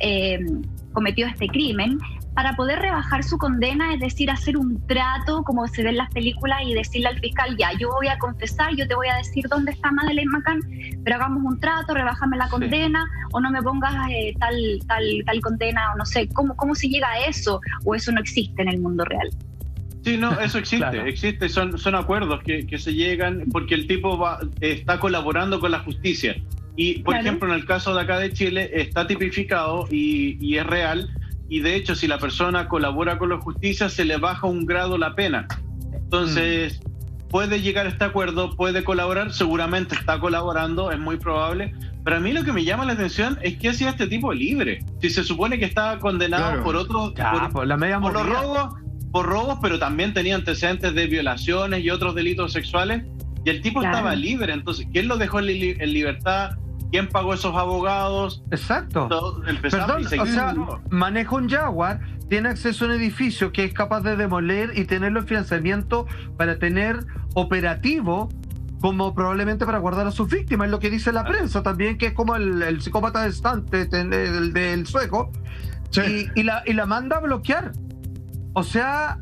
cometió este crimen, para poder rebajar su condena, es decir, hacer un trato como se ve en las películas y decirle al fiscal, ya, yo voy a confesar, yo te voy a decir dónde está Madeleine McCann, pero hagamos un trato, rebájame la condena, o no me pongas tal condena, o no sé, ¿cómo se llega a eso? ¿O eso no existe en el mundo real? Sí, no, eso existe, Claro. existe, son acuerdos que se llegan porque el tipo está colaborando con la justicia. Y, por ejemplo, en el caso de acá de Chile, está tipificado y es real. Y de hecho, si la persona colabora con la justicia, se le baja un grado la pena. Entonces, puede llegar a este acuerdo, puede colaborar, seguramente está colaborando, es muy probable. Pero a mí lo que me llama la atención es que hacía este tipo libre. Si se supone que estaba condenado por otros, por los robos, pero también tenía antecedentes de violaciones y otros delitos sexuales. Y el tipo estaba libre. Entonces, ¿quién lo dejó en libertad? ¿Quién pagó esos abogados? Exacto. Perdón, o sea, maneja un Jaguar, tiene acceso a un edificio que es capaz de demoler y tenerlo en financiamiento para tener operativo, como probablemente para guardar a sus víctimas, es lo que dice la prensa también, que es como el psicópata de Stante, el del sueco, y la manda a bloquear. O sea,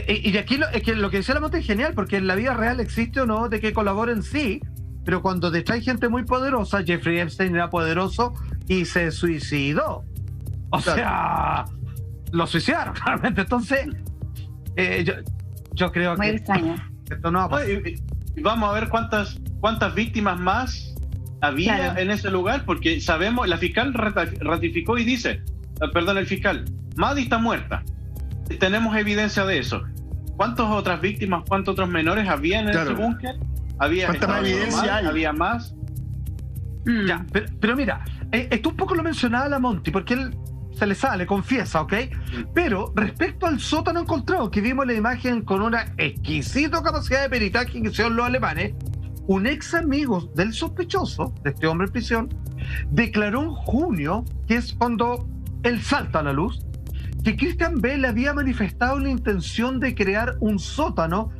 y aquí es que lo que dice la Monte es genial, porque en la vida real existe o no de que colaboren, sí, pero cuando detrás gente muy poderosa, Jeffrey Epstein era poderoso y se suicidó. O sea, lo suicidaron realmente. Entonces, yo creo muy que extraño. Esto no va a pasar. Y vamos a ver cuántas víctimas más había en ese lugar, porque sabemos, la fiscal ratificó y dice, el fiscal, Maddie está muerta. Tenemos evidencia de eso. ¿Cuántas otras víctimas, cuántos otros menores había en ese búnker? ¿Cuánta más evidencia hay? ¿Había más? Ya, pero mira, esto un poco lo mencionaba la Monty, porque él se le sale, confiesa, ¿ok? Pero respecto al sótano encontrado, que vimos la imagen con una exquisita capacidad de peritaje que hicieron los alemanes, un ex amigo del sospechoso, de este hombre en prisión, declaró en junio, que es cuando él salta a la luz, que Christian B. le había manifestado la intención de crear un sótano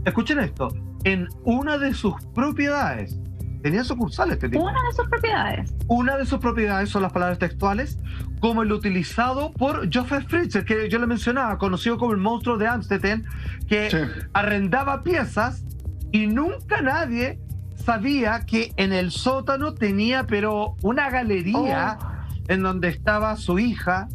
escuchen esto, en una de sus propiedades. tenía sucursales este tipo. Una de sus propiedades. Una de sus propiedades, son las palabras textuales, como el utilizado por Joseph Fritzl, que yo le mencionaba, conocido como el monstruo de Amstetten, que arrendaba piezas y nunca nadie sabía que en el sótano tenía pero una galería en donde estaba su hija,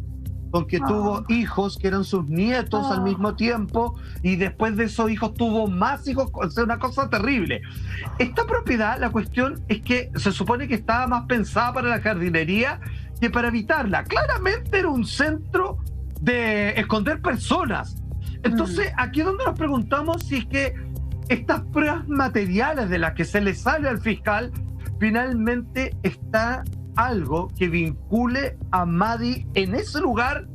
con que tuvo hijos que eran sus nietos al mismo tiempo, y después de esos hijos tuvo más hijos. O sea, una cosa terrible. Esta propiedad, la cuestión es que se supone que estaba más pensada para la jardinería que para evitarla. Claramente era un centro de esconder personas. Entonces, aquí es donde nos preguntamos si es que estas pruebas materiales de las que se le sale al fiscal, finalmente está algo que vincule a Maddie en ese lugar,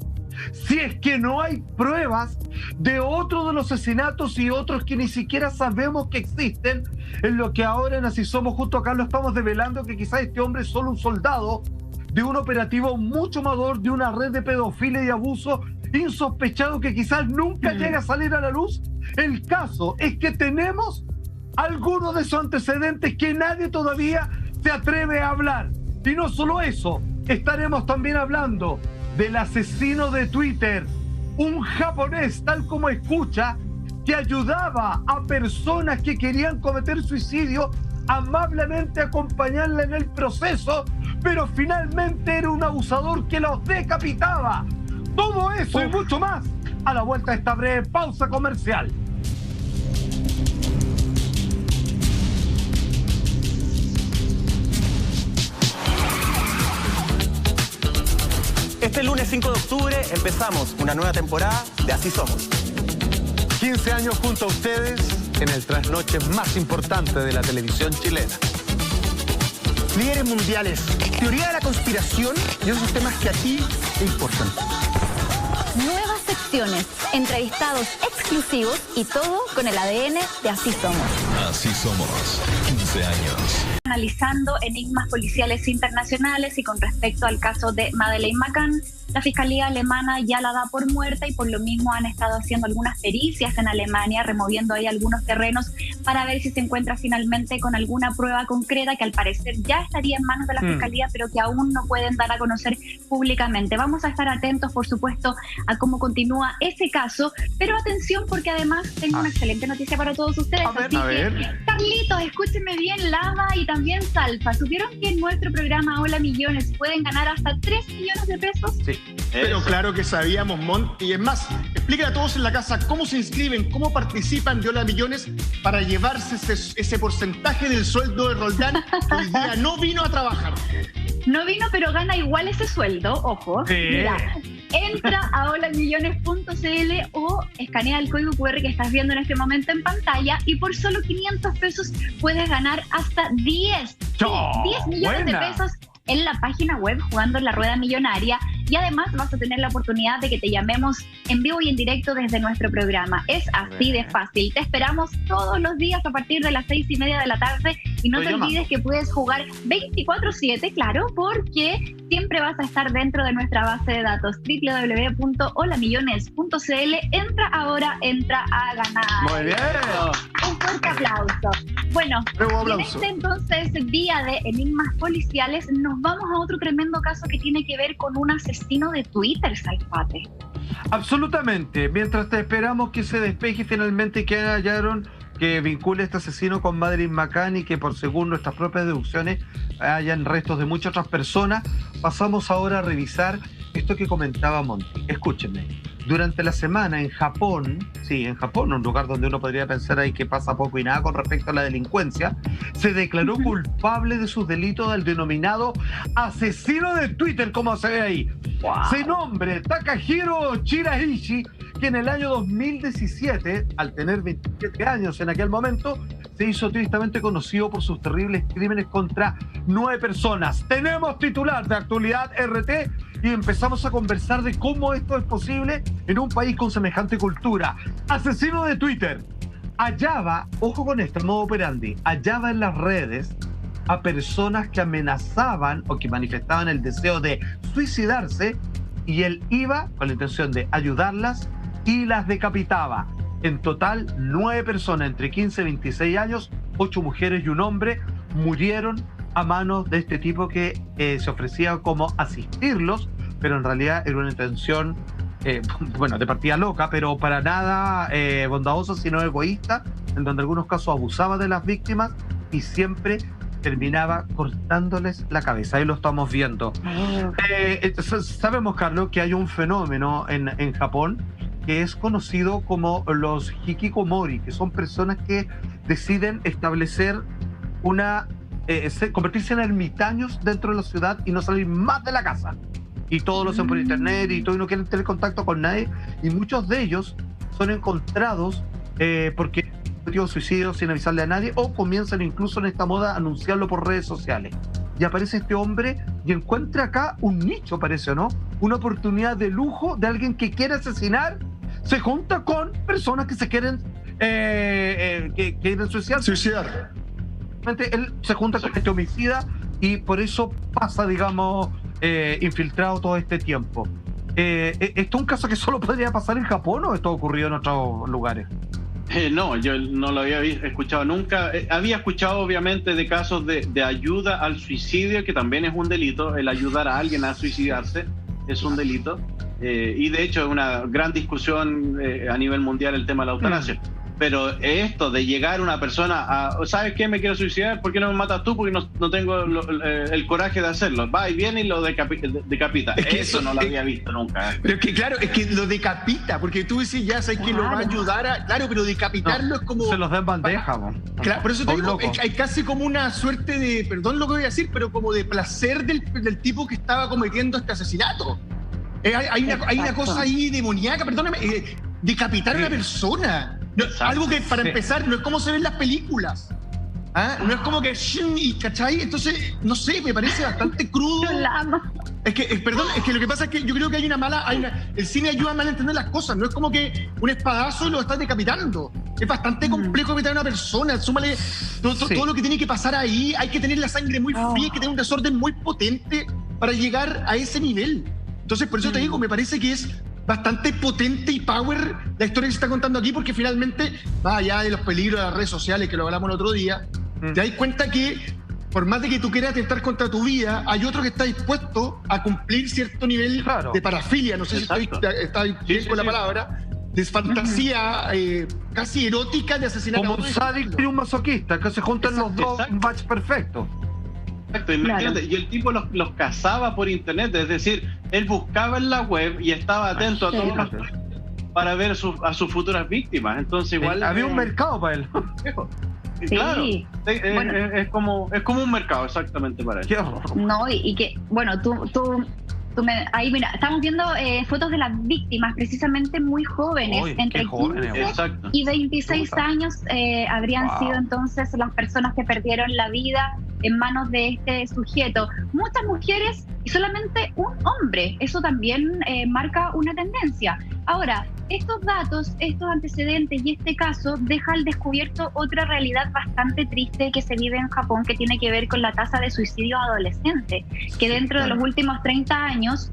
si es que no hay pruebas de otro de los asesinatos y otros que ni siquiera sabemos que existen, en lo que ahora en Así Somos junto a Carlos estamos develando que quizás este hombre es solo un soldado de un operativo mucho mayor, de una red de pedofilia y abuso insospechado que quizás nunca llegue a salir a la luz. El caso es que tenemos algunos de esos antecedentes que nadie todavía se atreve a hablar. Y no solo eso, estaremos también hablando del asesino de Twitter, un japonés, tal como escucha, que ayudaba a personas que querían cometer suicidio, amablemente acompañarla en el proceso, pero finalmente era un abusador que los decapitaba. Todo eso y mucho más a la vuelta de esta breve pausa comercial. Este lunes 5 de octubre empezamos una nueva temporada de Así Somos. 15 años junto a ustedes en el trasnoche más importante de la televisión chilena. Líderes mundiales, teoría de la conspiración y esos temas que a ti te importan. Nuevas secciones, entrevistados exclusivos y todo con el ADN de Así Somos. Así Somos, 15 años. Analizando enigmas policiales internacionales, y con respecto al caso de Madeleine McCann, la Fiscalía alemana ya la da por muerta y por lo mismo han estado haciendo algunas pericias en Alemania, removiendo ahí algunos terrenos para ver si se encuentra finalmente con alguna prueba concreta que al parecer ya estaría en manos de la Fiscalía, pero que aún no pueden dar a conocer públicamente. Vamos a estar atentos, por supuesto, a cómo continúa ese caso, pero atención porque además tengo una excelente noticia para todos ustedes. Así que, Carlitos, escúchenme bien, Lava y también Salfa. ¿Supieron que en nuestro programa Hola Millones pueden ganar hasta 3 millones de pesos? Sí. Pero claro que sabíamos, Mon. Y es más, explíquenle a todos en la casa cómo se inscriben, cómo participan de Hola Millones para llevarse ese porcentaje del sueldo de Roldán que hoy día no vino a trabajar. No vino, pero gana igual ese sueldo, ojo. Mira, entra a holamillones.cl o escanea el código QR que estás viendo en este momento en pantalla y por solo 500 pesos puedes ganar hasta 10 millones de pesos en la página web jugando en la rueda millonaria, y además vas a tener la oportunidad de que te llamemos en vivo y en directo desde nuestro programa. Es así de fácil. Te esperamos todos los días a partir de las 6:30 de la tarde y no te olvides que puedes jugar 24/7, claro, porque siempre vas a estar dentro de nuestra base de datos www.holamillones.cl. Entra ahora, entra a ganar. Muy bien. Un fuerte aplauso. Bueno, en este entonces día de enigmas policiales nos vamos a otro tremendo caso que tiene que ver con un asesino de Twitter, Salfate. Absolutamente. Mientras te esperamos que se despeje finalmente que hallaron que vincule este asesino con Madeleine McCann y que por según nuestras propias deducciones hayan restos de muchas otras personas, pasamos ahora a revisar esto que comentaba Monty. Escúchenme. Durante la semana en Japón, un lugar donde uno podría pensar ahí que pasa poco y nada con respecto a la delincuencia, se declaró culpable de sus delitos del denominado asesino de Twitter, como se ve ahí. Se nombra Takahiro Shiraishi, que en el año 2017, al tener 27 años en aquel momento, se hizo tristemente conocido por sus terribles crímenes contra 9 personas. Tenemos titular de Actualidad RT y empezamos a conversar de cómo esto es posible en un país con semejante cultura. Asesino de Twitter. Hallaba, ojo con esto, el modo operandi, hallaba en las redes a personas que amenazaban o que manifestaban el deseo de suicidarse y él iba con la intención de ayudarlas y las decapitaba. En total, 9 personas entre 15 y 26 años, 8 mujeres y un hombre, murieron a manos de este tipo que se ofrecía como asistirlos, pero en realidad era una intención, de partida loca, pero para nada bondadosa, sino egoísta, en donde en algunos casos abusaba de las víctimas y siempre terminaba cortándoles la cabeza. Ahí lo estamos viendo. Sabemos, Carlos, que hay un fenómeno en Japón que es conocido como los hikikomori, que son personas que deciden establecer convertirse en ermitaños dentro de la ciudad y no salir más de la casa. Y todos lo hacen por internet y todos no quieren tener contacto con nadie. Y muchos de ellos son encontrados porque cometió suicidio sin avisarle a nadie, o comienzan incluso en esta moda a anunciarlo por redes sociales. Y aparece este hombre y encuentra acá un nicho, parece, ¿o no? Una oportunidad de lujo de alguien que quiere asesinar, se junta con personas que se quieren suicidar. Él se junta con este homicida y por eso pasa, digamos, infiltrado todo este tiempo. ¿Esto es un caso que solo podría pasar en Japón o esto ha ocurrido en otros lugares? No, yo no lo había escuchado nunca. Había escuchado obviamente de casos de ayuda al suicidio, que también es un delito. El ayudar a alguien a suicidarse es un delito. Y de hecho es una gran discusión a nivel mundial el tema de la eutanasia. Pero esto de llegar una persona a, ¿sabes qué? Me quiero suicidar, ¿por qué no me matas tú? Porque no tengo el coraje de hacerlo. Va y viene y lo decapita. Es que eso no lo había visto nunca. Pero es que claro, es que lo decapita, porque tú dices, ya sabes que lo va a ayudar a... Claro, pero decapitarlo es como... Se los da en bandeja, Claro, por eso te digo, hay casi como una suerte de, perdón lo que voy a decir, pero como de placer del tipo que estaba cometiendo este asesinato. Hay una cosa ahí demoníaca, perdóname, decapitar a una persona. No, algo que, para empezar, no es como se ven las películas. No es como que... ¿Cachai? Entonces, no sé, me parece bastante crudo. Es que, perdón, es que lo que pasa es que yo creo que el cine ayuda a mal entender las cosas. No es como que un espadazo lo estás decapitando. Es bastante complejo meter a una persona. Súmale todo lo que tiene que pasar ahí. Hay que tener la sangre muy fría, hay que tener un desorden muy potente para llegar a ese nivel. Entonces, por eso te digo, me parece que es bastante potente y power la historia que se está contando aquí, porque finalmente, más allá de los peligros de las redes sociales, que lo hablamos el otro día, te das cuenta que por más de que tú quieras atentar contra tu vida, hay otro que está dispuesto a cumplir cierto nivel de parafilia, no sé si está bien con la palabra, de fantasía casi erótica de asesinar como a otro. Un sádico y un masoquista, que se juntan los dos, un match perfecto. Exacto, imagínate, y el tipo los cazaba por internet, es decir, él buscaba en la web y estaba atento a todos los para ver a sus futuras víctimas. Entonces igual había un mercado para él. Claro, es como un mercado exactamente para él. No, y que, bueno, ahí mira, estamos viendo fotos de las víctimas, precisamente muy jóvenes, entre 15 y 26 años habrían sido entonces las personas que perdieron la vida en manos de este sujeto. Muchas mujeres y solamente un hombre. Eso también marca una tendencia. Ahora, estos datos, estos antecedentes y este caso deja al descubierto otra realidad bastante triste que se vive en Japón, que tiene que ver con la tasa de suicidio adolescente, que dentro de los últimos 30 años,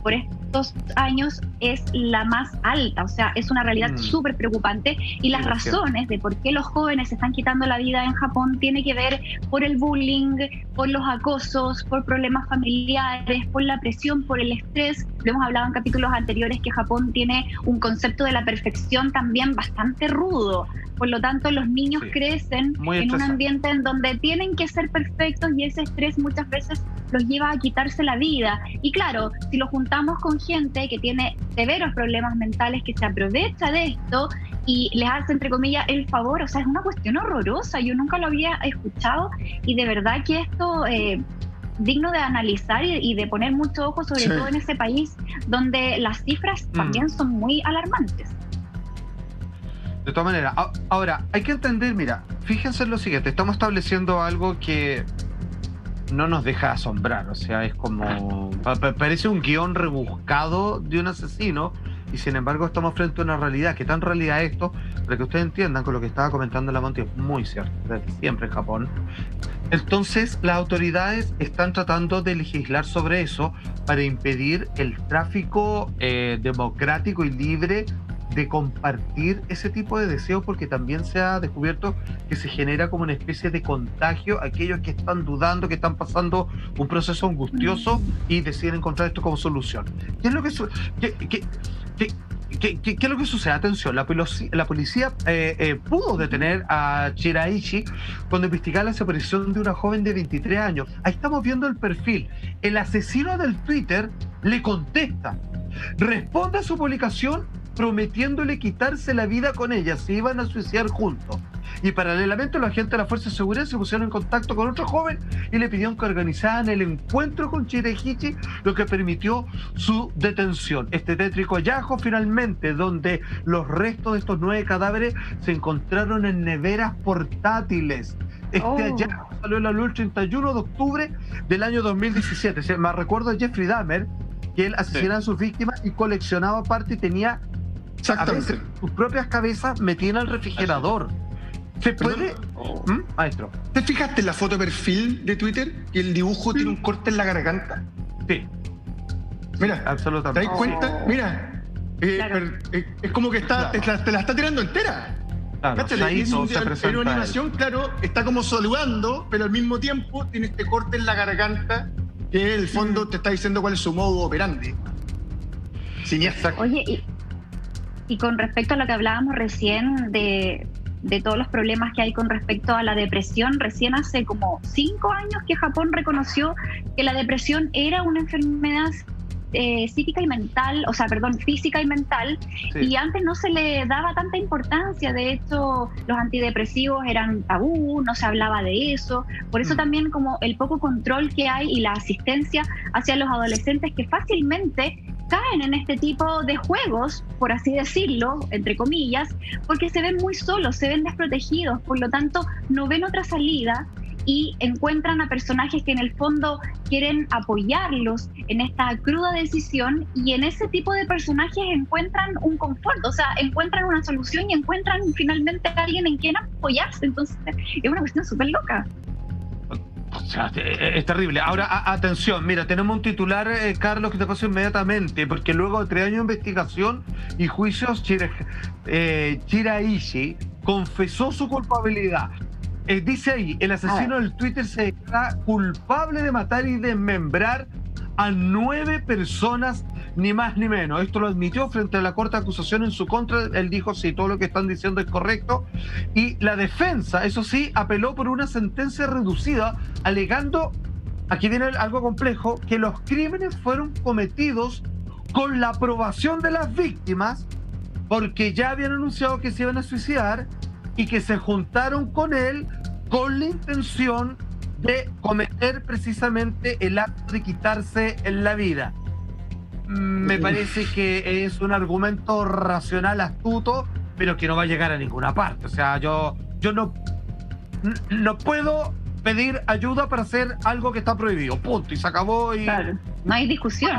por estos años, es la más alta. O sea, es una realidad súper preocupante, y las razones de por qué los jóvenes se están quitando la vida en Japón tiene que ver por el bullying, por los acosos, por problemas familiares, por la presión, por el estrés. Lo hemos hablado en capítulos anteriores que Japón tiene un concepto de la perfección también bastante rudo. Por lo tanto, los niños crecen en un ambiente en donde tienen que ser perfectos, y ese estrés muchas veces los lleva a quitarse la vida. Y claro, si lo juntamos con gente que tiene severos problemas mentales, que se aprovecha de esto y les hace, entre comillas, el favor, o sea, es una cuestión horrorosa. Yo nunca lo había escuchado, y de verdad que esto... digno de analizar y de poner mucho ojo, sobre todo en ese país donde las cifras también son muy alarmantes. De todas maneras, ahora, hay que entender, mira, fíjense en lo siguiente, estamos estableciendo algo que no nos deja asombrar, o sea, es como... parece un guión rebuscado de un asesino, y sin embargo estamos frente a una realidad. ¿Qué tan realidad es esto? Para que ustedes entiendan, con lo que estaba comentando la Monty, es muy cierto, desde siempre en Japón. Entonces, las autoridades están tratando de legislar sobre eso para impedir el tráfico democrático y libre de compartir ese tipo de deseos, porque también se ha descubierto que se genera como una especie de contagio a aquellos que están dudando, que están pasando un proceso angustioso y deciden encontrar esto como solución. ¿Qué es lo que ¿Qué es lo que sucede? Atención, la policía pudo detener a Shiraishi cuando investigaba la desaparición de una joven de 23 años. Ahí estamos viendo el perfil. El asesino del Twitter le contesta, responde a su publicación prometiéndole quitarse la vida con ella, se iban a suicidar juntos. Y paralelamente los agentes de la Fuerza de Seguridad se pusieron en contacto con otro joven y le pidieron que organizaran el encuentro con Shiraishi, lo que permitió su detención. Este tétrico hallazgo finalmente, donde los restos de estos 9 cadáveres se encontraron en neveras portátiles. Este hallazgo salió a la luz el 31 de octubre del año 2017. Me recuerdo a Jeffrey Dahmer, que él asesinaba a sus víctimas y coleccionaba parte y tenía a veces sus propias cabezas metidas en el refrigerador. ¿Se puede? Maestro. ¿Te fijaste en la foto de perfil de Twitter? Que el dibujo tiene un corte en la garganta. Sí. Mira, absolutamente. ¿te das cuenta? Mira. Claro. Es como que te la está tirando entera. Claro, en una animación, claro, está como saludando, pero al mismo tiempo tiene este corte en la garganta que en el fondo te está diciendo cuál es su modo operandi. Siniestra. Oye, y con respecto a lo que hablábamos recién de todos los problemas que hay con respecto a la depresión, recién hace como 5 años que Japón reconoció que la depresión era una enfermedad física y mental, sí. Y antes no se le daba tanta importancia. De hecho, los antidepresivos eran tabú, no se hablaba de eso. Por eso también como el poco control que hay y la asistencia hacia los adolescentes que fácilmente caen en este tipo de juegos, por así decirlo, entre comillas, porque se ven muy solos, se ven desprotegidos, por lo tanto no ven otra salida y encuentran a personajes que en el fondo quieren apoyarlos en esta cruda decisión, y en ese tipo de personajes encuentran un confort, o sea, encuentran una solución y encuentran finalmente a alguien en quien apoyarse. Entonces es una cuestión súper loca. O sea, es terrible. Ahora, atención, mira, tenemos un titular, Carlos, que te paso inmediatamente, porque luego de 3 años de investigación y juicios, Shiraishi confesó su culpabilidad. Dice ahí, el asesino del Twitter se declara culpable de matar y desmembrar a 9 personas, ni más ni menos. Esto lo admitió frente a la corte de acusación en su contra. Él dijo, sí, todo lo que están diciendo es correcto. Y la defensa, eso sí, apeló por una sentencia reducida, alegando, aquí viene algo complejo, que los crímenes fueron cometidos con la aprobación de las víctimas, porque ya habían anunciado que se iban a suicidar y que se juntaron con él con la intención de cometer precisamente el acto de quitarse la vida. Me parece que es un argumento racional, astuto, pero que no va a llegar a ninguna parte. O sea, yo no puedo pedir ayuda para hacer algo que está prohibido, punto, y se acabó. Y claro, no hay discusión.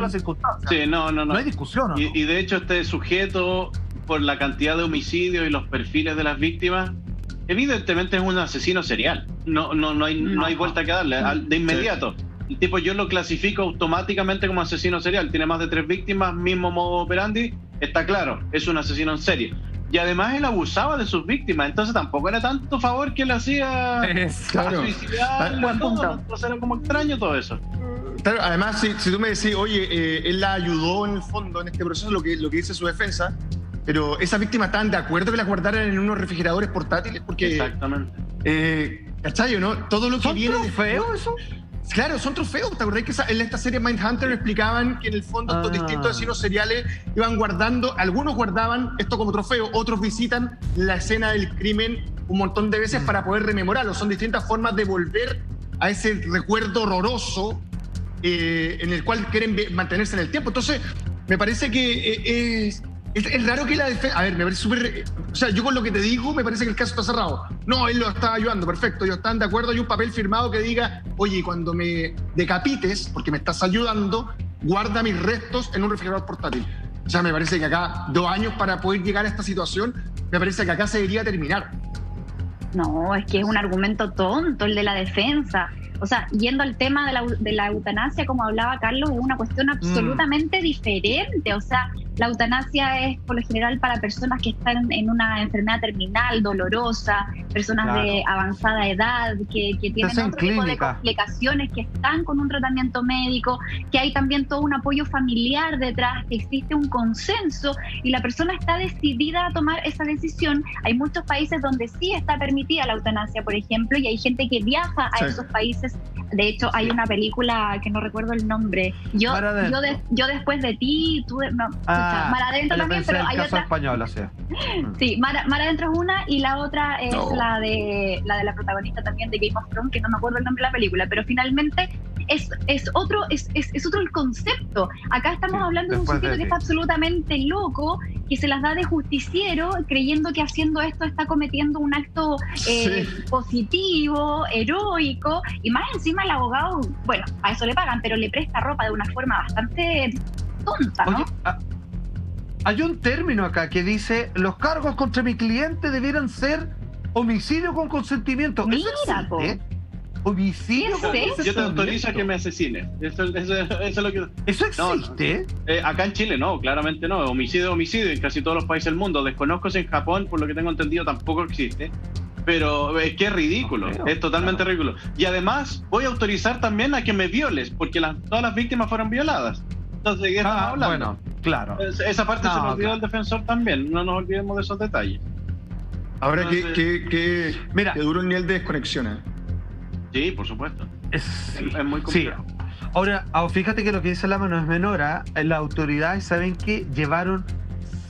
Sí, no hay discusión, ¿no? Y de hecho este sujeto, por la cantidad de homicidios y los perfiles de las víctimas, evidentemente es un asesino serial. No hay vuelta que darle de inmediato. Sí. El tipo yo lo clasifico automáticamente como asesino serial. Tiene más de 3 víctimas, mismo modo operandi, está claro, es un asesino en serie. Y además él abusaba de sus víctimas, entonces tampoco era tanto favor que le hacía claro. suicidar, entonces era como extraño todo eso. Claro, además si tú me decís, oye, él la ayudó en el fondo en este proceso, lo que dice su defensa, pero esas víctimas estaban de acuerdo que las guardaran en unos refrigeradores portátiles, porque exactamente. ¿Cachai, no? Todo lo que ¿Son viene trofeos eso? Claro, son trofeos. ¿Te acordás que en esta serie Mindhunter explicaban que en el fondo estos distintos asesinos seriales iban guardando, algunos guardaban esto como trofeo, otros visitan la escena del crimen un montón de veces para poder rememorarlo? Son distintas formas de volver a ese recuerdo horroroso en el cual quieren mantenerse en el tiempo. Entonces, me parece que es raro que la defensa... A ver, me parece súper... O sea, yo con lo que te digo, me parece que el caso está cerrado. No, él lo estaba ayudando, perfecto, ellos están de acuerdo, hay un papel firmado que diga, oye, cuando me decapites, porque me estás ayudando, guarda mis restos en un refrigerador portátil. O sea, me parece que acá 2 años para poder llegar a esta situación, me parece que acá se debería terminar. No, es que es un argumento tonto el de la defensa. O sea, yendo al tema de la eutanasia, como hablaba Carlos, es una cuestión absolutamente diferente. O sea, La eutanasia es por lo general para personas que están en una enfermedad terminal, dolorosa, personas de avanzada edad, que tienen otro tipo de complicaciones, que están con un tratamiento médico, que hay también todo un apoyo familiar detrás, que existe un consenso y la persona está decidida a tomar esa decisión. Hay muchos países donde sí está permitida la eutanasia, por ejemplo, y hay gente que viaja a esos países. De hecho, hay una película que no recuerdo el nombre. Yo después de ti, Mar Adentro también, pero hay otra. Española, sí, Mar Adentro es una y la otra es la de la protagonista también de Game of Thrones, que no me acuerdo el nombre de la película, pero finalmente es otro el concepto. Acá estamos hablando de un sujeto que está absolutamente loco, que se las da de justiciero, creyendo que haciendo esto está cometiendo un acto positivo, heroico, y más encima el abogado, bueno, a eso le pagan, pero le presta ropa de una forma bastante tonta, ¿no? Oye, hay un término acá que dice: los cargos contra mi cliente debieran ser homicidio con consentimiento. Mira, homicidio con consentimiento. Yo te autorizo a que me asesines. Eso es lo que... ¿Eso existe? No, acá en Chile no, claramente no. Homicidio en casi todos los países del mundo. Desconozco si en Japón, por lo que tengo entendido, tampoco existe. Pero es que es ridículo, es totalmente ridículo. Y además voy a autorizar también a que me violes, porque todas las víctimas fueron violadas. Entonces, ¿de qué estamos hablando? Bueno, claro. Esa parte se nos olvidó el defensor también, no nos olvidemos de esos detalles. Ahora, que duro el nivel de desconexión. Sí, por supuesto. Es muy complicado. Sí. Ahora, fíjate que lo que dice Lama no es menor. Las autoridades saben que llevaron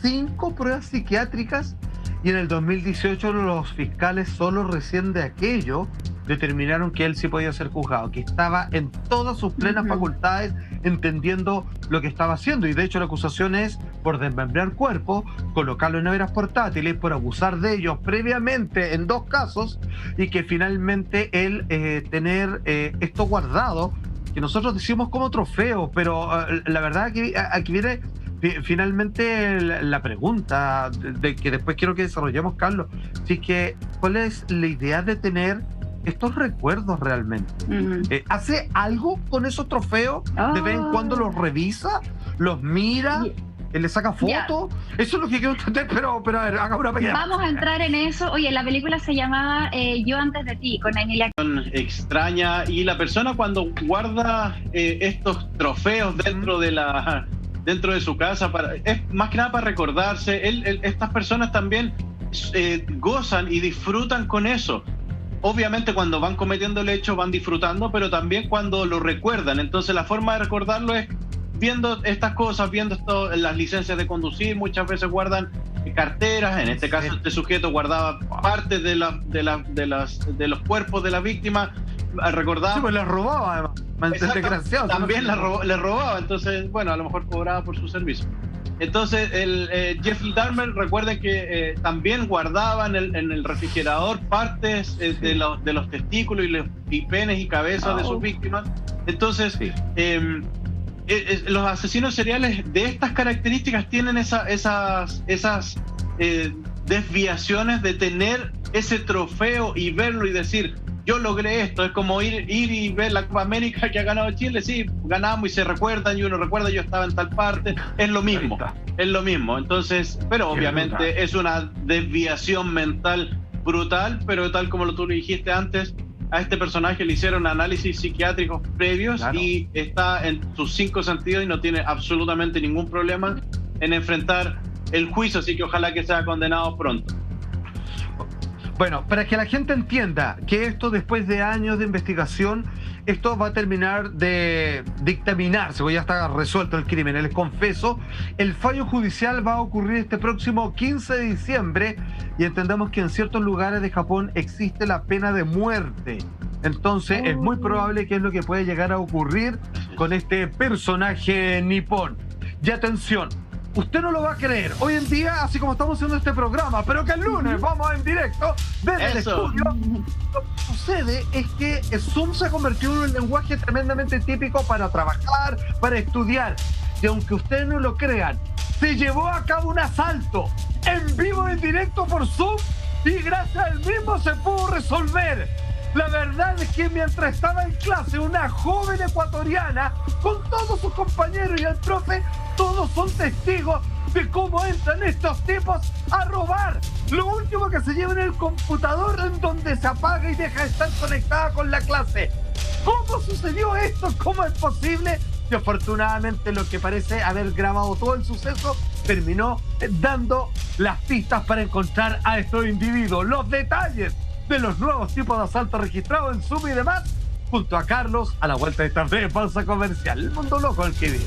5 pruebas psiquiátricas y en el 2018 los fiscales solo recién de aquello determinaron que él sí podía ser juzgado, que estaba en todas sus plenas facultades entendiendo lo que estaba haciendo, y de hecho la acusación es por desmembrar cuerpos, colocarlo en neveras portátiles, por abusar de ellos previamente en 2 casos, y que finalmente él tener esto guardado, que nosotros decimos como trofeo, pero la verdad que aquí viene finalmente la pregunta de que después quiero que desarrollemos, Carlos, si es que ¿cuál es la idea de tener estos recuerdos realmente? ¿Hace algo con esos trofeos? ¿De vez en cuando los revisa? ¿Los mira? ¿Le saca fotos? Eso es lo que quiero entender, pero a ver, haga una pequeña. Vamos a entrar en eso. Oye, la película se llamaba Yo antes de ti, con Emilia. Extraña, y la persona cuando guarda estos trofeos dentro de su casa, es más que nada para recordarse. Estas personas también gozan y disfrutan con eso. Obviamente cuando van cometiendo el hecho van disfrutando, pero también cuando lo recuerdan. Entonces la forma de recordarlo es viendo estas cosas, viendo las licencias de conducir. Muchas veces guardan carteras. En este caso este sujeto guardaba partes de los cuerpos de las víctimas. Recordaba. Sí, pues les robaba además. Desgraciado. También les robaba. Entonces, bueno, a lo mejor cobraba por su servicio. Entonces, Jeffrey Dahmer, recuerden que también guardaba en el refrigerador partes de los testículos y penes y cabezas de sus víctimas. Entonces, los asesinos seriales de estas características tienen esas desviaciones de tener ese trofeo y verlo y decir: yo logré esto. Es como ir y ver la Copa América que ha ganado Chile. Sí, ganamos y se recuerdan, y uno recuerda: yo estaba en tal parte. Es lo mismo. Entonces, pero obviamente es una desviación mental brutal, pero tal como tú lo dijiste antes, a este personaje le hicieron análisis psiquiátricos previos, y está en sus 5 sentidos y no tiene absolutamente ningún problema en enfrentar el juicio, así que ojalá que sea condenado pronto. Bueno, para que la gente entienda que esto, después de años de investigación, esto va a terminar de dictaminarse, porque ya está resuelto el crimen. Les confeso, el fallo judicial va a ocurrir este próximo 15 de diciembre y entendamos que en ciertos lugares de Japón existe la pena de muerte. Entonces es muy probable que es lo que puede llegar a ocurrir con este personaje nipón. Y atención, usted no lo va a creer hoy en día, así como estamos haciendo este programa, pero que el lunes vamos en directo desde el estudio. Lo que sucede es que Zoom se ha convertido en un lenguaje tremendamente típico para trabajar, para estudiar. Y aunque ustedes no lo crean, se llevó a cabo un asalto en vivo, en directo por Zoom, y gracias al mismo se pudo resolver. La verdad es que mientras estaba en clase, una joven ecuatoriana, con todos sus compañeros y el profe, todos son testigos de cómo entran estos tipos a robar. Lo último que se lleva en el computador, en donde se apaga y deja de estar conectada con la clase. ¿Cómo sucedió esto? ¿Cómo es posible? Y afortunadamente lo que parece haber grabado todo el suceso terminó dando las pistas para encontrar a estos individuos. Los detalles de los nuevos tipos de asalto registrados en Zoom y demás, junto a Carlos, a la vuelta de esta breve pausa comercial. El mundo loco el que vive.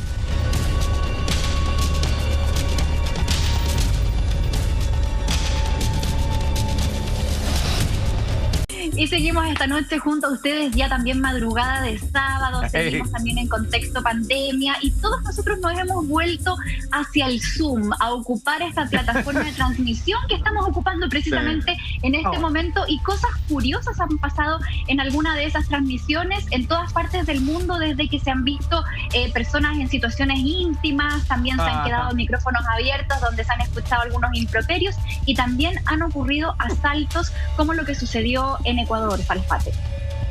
Y seguimos esta noche junto a ustedes, ya también madrugada de sábado, seguimos también en contexto pandemia y todos nosotros nos hemos vuelto hacia el Zoom, a ocupar esta plataforma de transmisión que estamos ocupando precisamente en este momento, y cosas curiosas han pasado en alguna de esas transmisiones en todas partes del mundo, desde que se han visto personas en situaciones íntimas, también se han quedado micrófonos abiertos donde se han escuchado algunos improperios, y también han ocurrido asaltos como lo que sucedió en Ecuador, Salfate.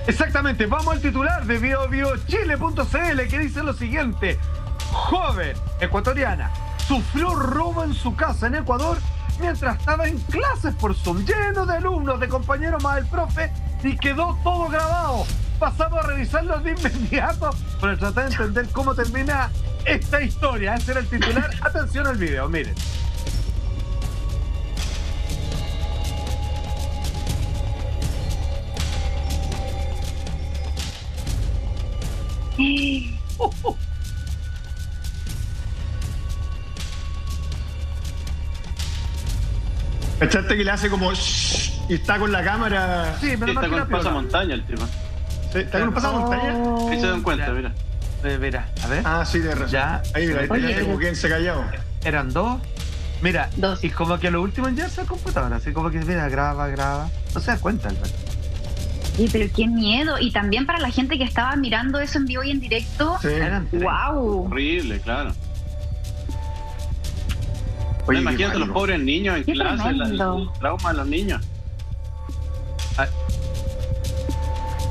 Exactamente, vamos al titular de BioBioChile.cl, que dice lo siguiente: joven ecuatoriana sufrió robo en su casa en Ecuador mientras estaba en clases por Zoom, lleno de alumnos, de compañeros más el profe, y quedó todo grabado. Pasamos a revisarlo de inmediato para tratar de entender cómo termina esta historia. Ese era el titular. Atención al video, miren. ¿Cachaste que le hace como shh, y está con la cámara? Sí, pero está con el pasamontaña el tipo. ¿Sí? ¿Está con un pasamontaña? Ahí se dan cuenta, mira. Mira, a ver. Ah, sí, de razón. Ya. Ahí, mira, ahí como que se callado. Eran dos. Mira, y como que lo último en llevarse al computador, así como que mira, graba. No se da cuenta, Alberto. Sí, pero qué miedo. Y también para la gente que estaba mirando eso en vivo y en directo. Sí. ¡Wow! Horrible, claro. Oye, imagínate los pobres niños en clase, el trauma de los niños.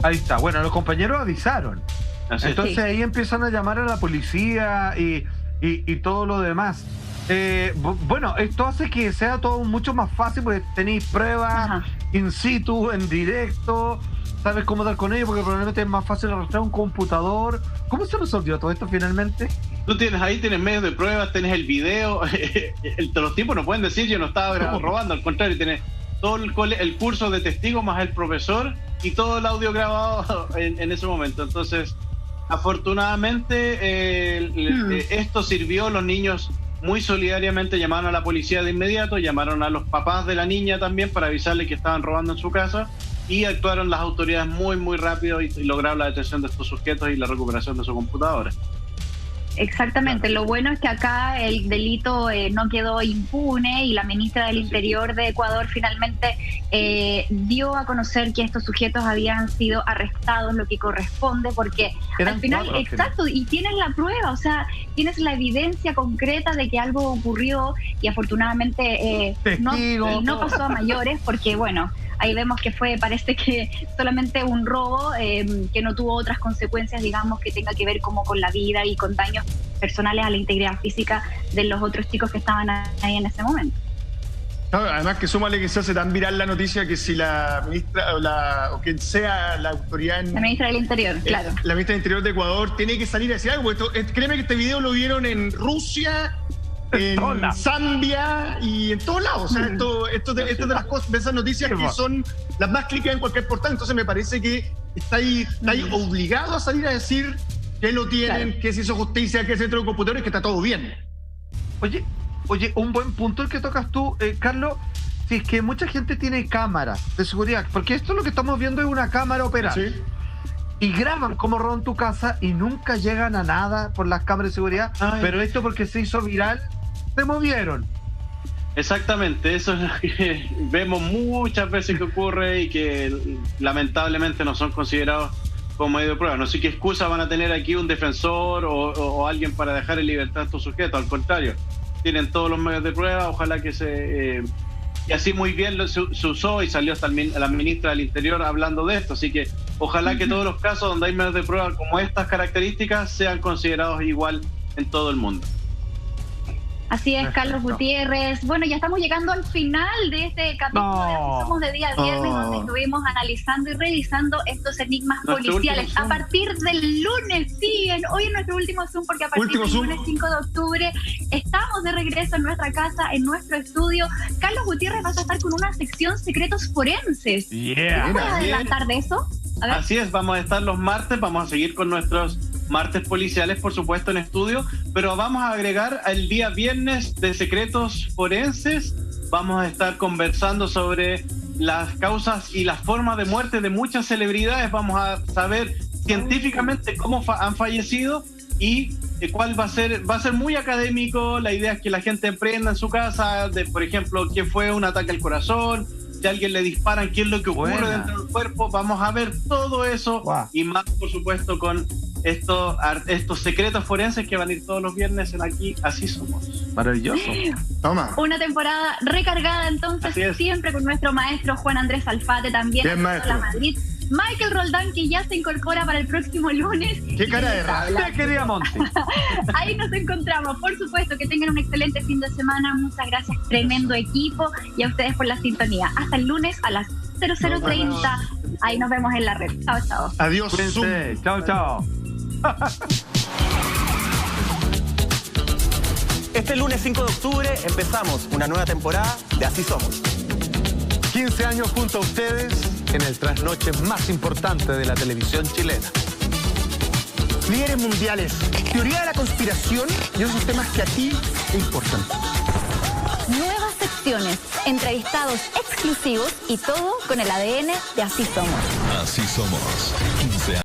Ahí está. Bueno, los compañeros avisaron. Entonces ahí empiezan a llamar a la policía y todo lo demás. Bueno, esto hace que sea todo mucho más fácil porque tenéis pruebas in situ, en directo, sabes cómo dar con ellos, porque probablemente es más fácil arrastrar un computador. ¿Cómo se resolvió todo esto finalmente? Tú tienes medios de pruebas, tienes el video. Los tipos no pueden decir yo no estaba robando, al contrario, tienes todo el curso de testigos más el profesor y todo el audio grabado en ese momento. Entonces, afortunadamente esto sirvió. Los niños muy solidariamente llamaron a la policía de inmediato, llamaron a los papás de la niña también para avisarle que estaban robando en su casa, y actuaron las autoridades muy muy rápido y lograron la detención de estos sujetos y la recuperación de su computadora. Exactamente, lo bueno es que acá el delito no quedó impune, y la ministra del Interior de Ecuador finalmente dio a conocer que estos sujetos habían sido arrestados, lo que corresponde, porque al final, exacto, y tienes la prueba, o sea, tienes la evidencia concreta de que algo ocurrió, y afortunadamente no pasó a mayores, porque bueno, ahí vemos que parece que solamente un robo que no tuvo otras consecuencias, digamos, que tenga que ver como con la vida y con daños personales a la integridad física de los otros chicos que estaban ahí en ese momento. Además que súmale que se hace tan viral la noticia que si la ministra o quien sea la autoridad la ministra del Interior, claro. La ministra del Interior de Ecuador tiene que salir a decir algo. Créeme que este video lo vieron en Rusia, en Zambia y en todos lados. O sea, esto de las cosas, de esas noticias que son las más clicadas en cualquier portal. Entonces me parece que está ahí obligado a salir a decir que lo tienen, que se hizo justicia, que se entró en computadores, que está todo bien. Oye, un buen punto el que tocas tú, Carlos. Si es que mucha gente tiene cámaras de seguridad, porque esto lo que estamos viendo es una cámara operada. Sí. Y graban cómo roban tu casa y nunca llegan a nada por las cámaras de seguridad. Pero esto, porque se hizo viral, se movieron. Exactamente, eso es lo que vemos muchas veces que ocurre y que lamentablemente no son considerados como medio de prueba. No sé qué excusa van a tener aquí un defensor o alguien para dejar en libertad a estos sujetos. Al contrario, tienen todos los medios de prueba. Ojalá que y así muy bien se usó, y salió hasta la ministra del Interior hablando de esto. Así que ojalá que todos los casos donde hay medios de prueba como estas características sean considerados igual en todo el mundo. Así es, Carlos Gutiérrez. Bueno, ya estamos llegando al final de este capítulo de Así Somos de día viernes, donde estuvimos analizando y revisando estos enigmas policiales. A partir del lunes, hoy es nuestro último Zoom, porque a partir del lunes 5 de octubre estamos de regreso en nuestra casa, en nuestro estudio. Carlos Gutiérrez, vas a estar con una sección Secretos Forenses. ¿Puedes adelantar de eso? Así es, vamos a estar los martes, vamos a seguir con nuestros martes policiales, por supuesto, en estudio, pero vamos a agregar el día viernes de Secretos Forenses. Vamos a estar conversando sobre las causas y las formas de muerte de muchas celebridades. Vamos a saber científicamente cómo han fallecido y cuál va a ser muy académico. La idea es que la gente aprenda en su casa, por ejemplo, qué fue un ataque al corazón, si a alguien le disparan, qué es lo que ocurre dentro del cuerpo. Vamos a ver todo eso y más, por supuesto, con estos secretos forenses que van a ir todos los viernes en Aquí Así Somos. Maravilloso. Toma. Una temporada recargada, entonces, siempre con nuestro maestro Juan Andrés Alfate, también Bien, maestro. Madrid. Michael Roldán, que ya se incorpora para el próximo lunes. ¡Qué cara de rabia! Te quería, Monte. Ahí nos encontramos. Por supuesto, que tengan un excelente fin de semana. Muchas gracias, tremendo equipo. Y a ustedes por la sintonía. Hasta el lunes a las 00:30. Ahí nos vemos en la red. Chao, chao. Adiós. Chao, chao. Este lunes 5 de octubre empezamos una nueva temporada de Así Somos. 15 años junto a ustedes en el trasnoche más importante de la televisión chilena. Líderes mundiales, teoría de la conspiración y esos temas que a ti te importan. Nuevas secciones, entrevistados exclusivos y todo con el ADN de Así Somos. Así Somos.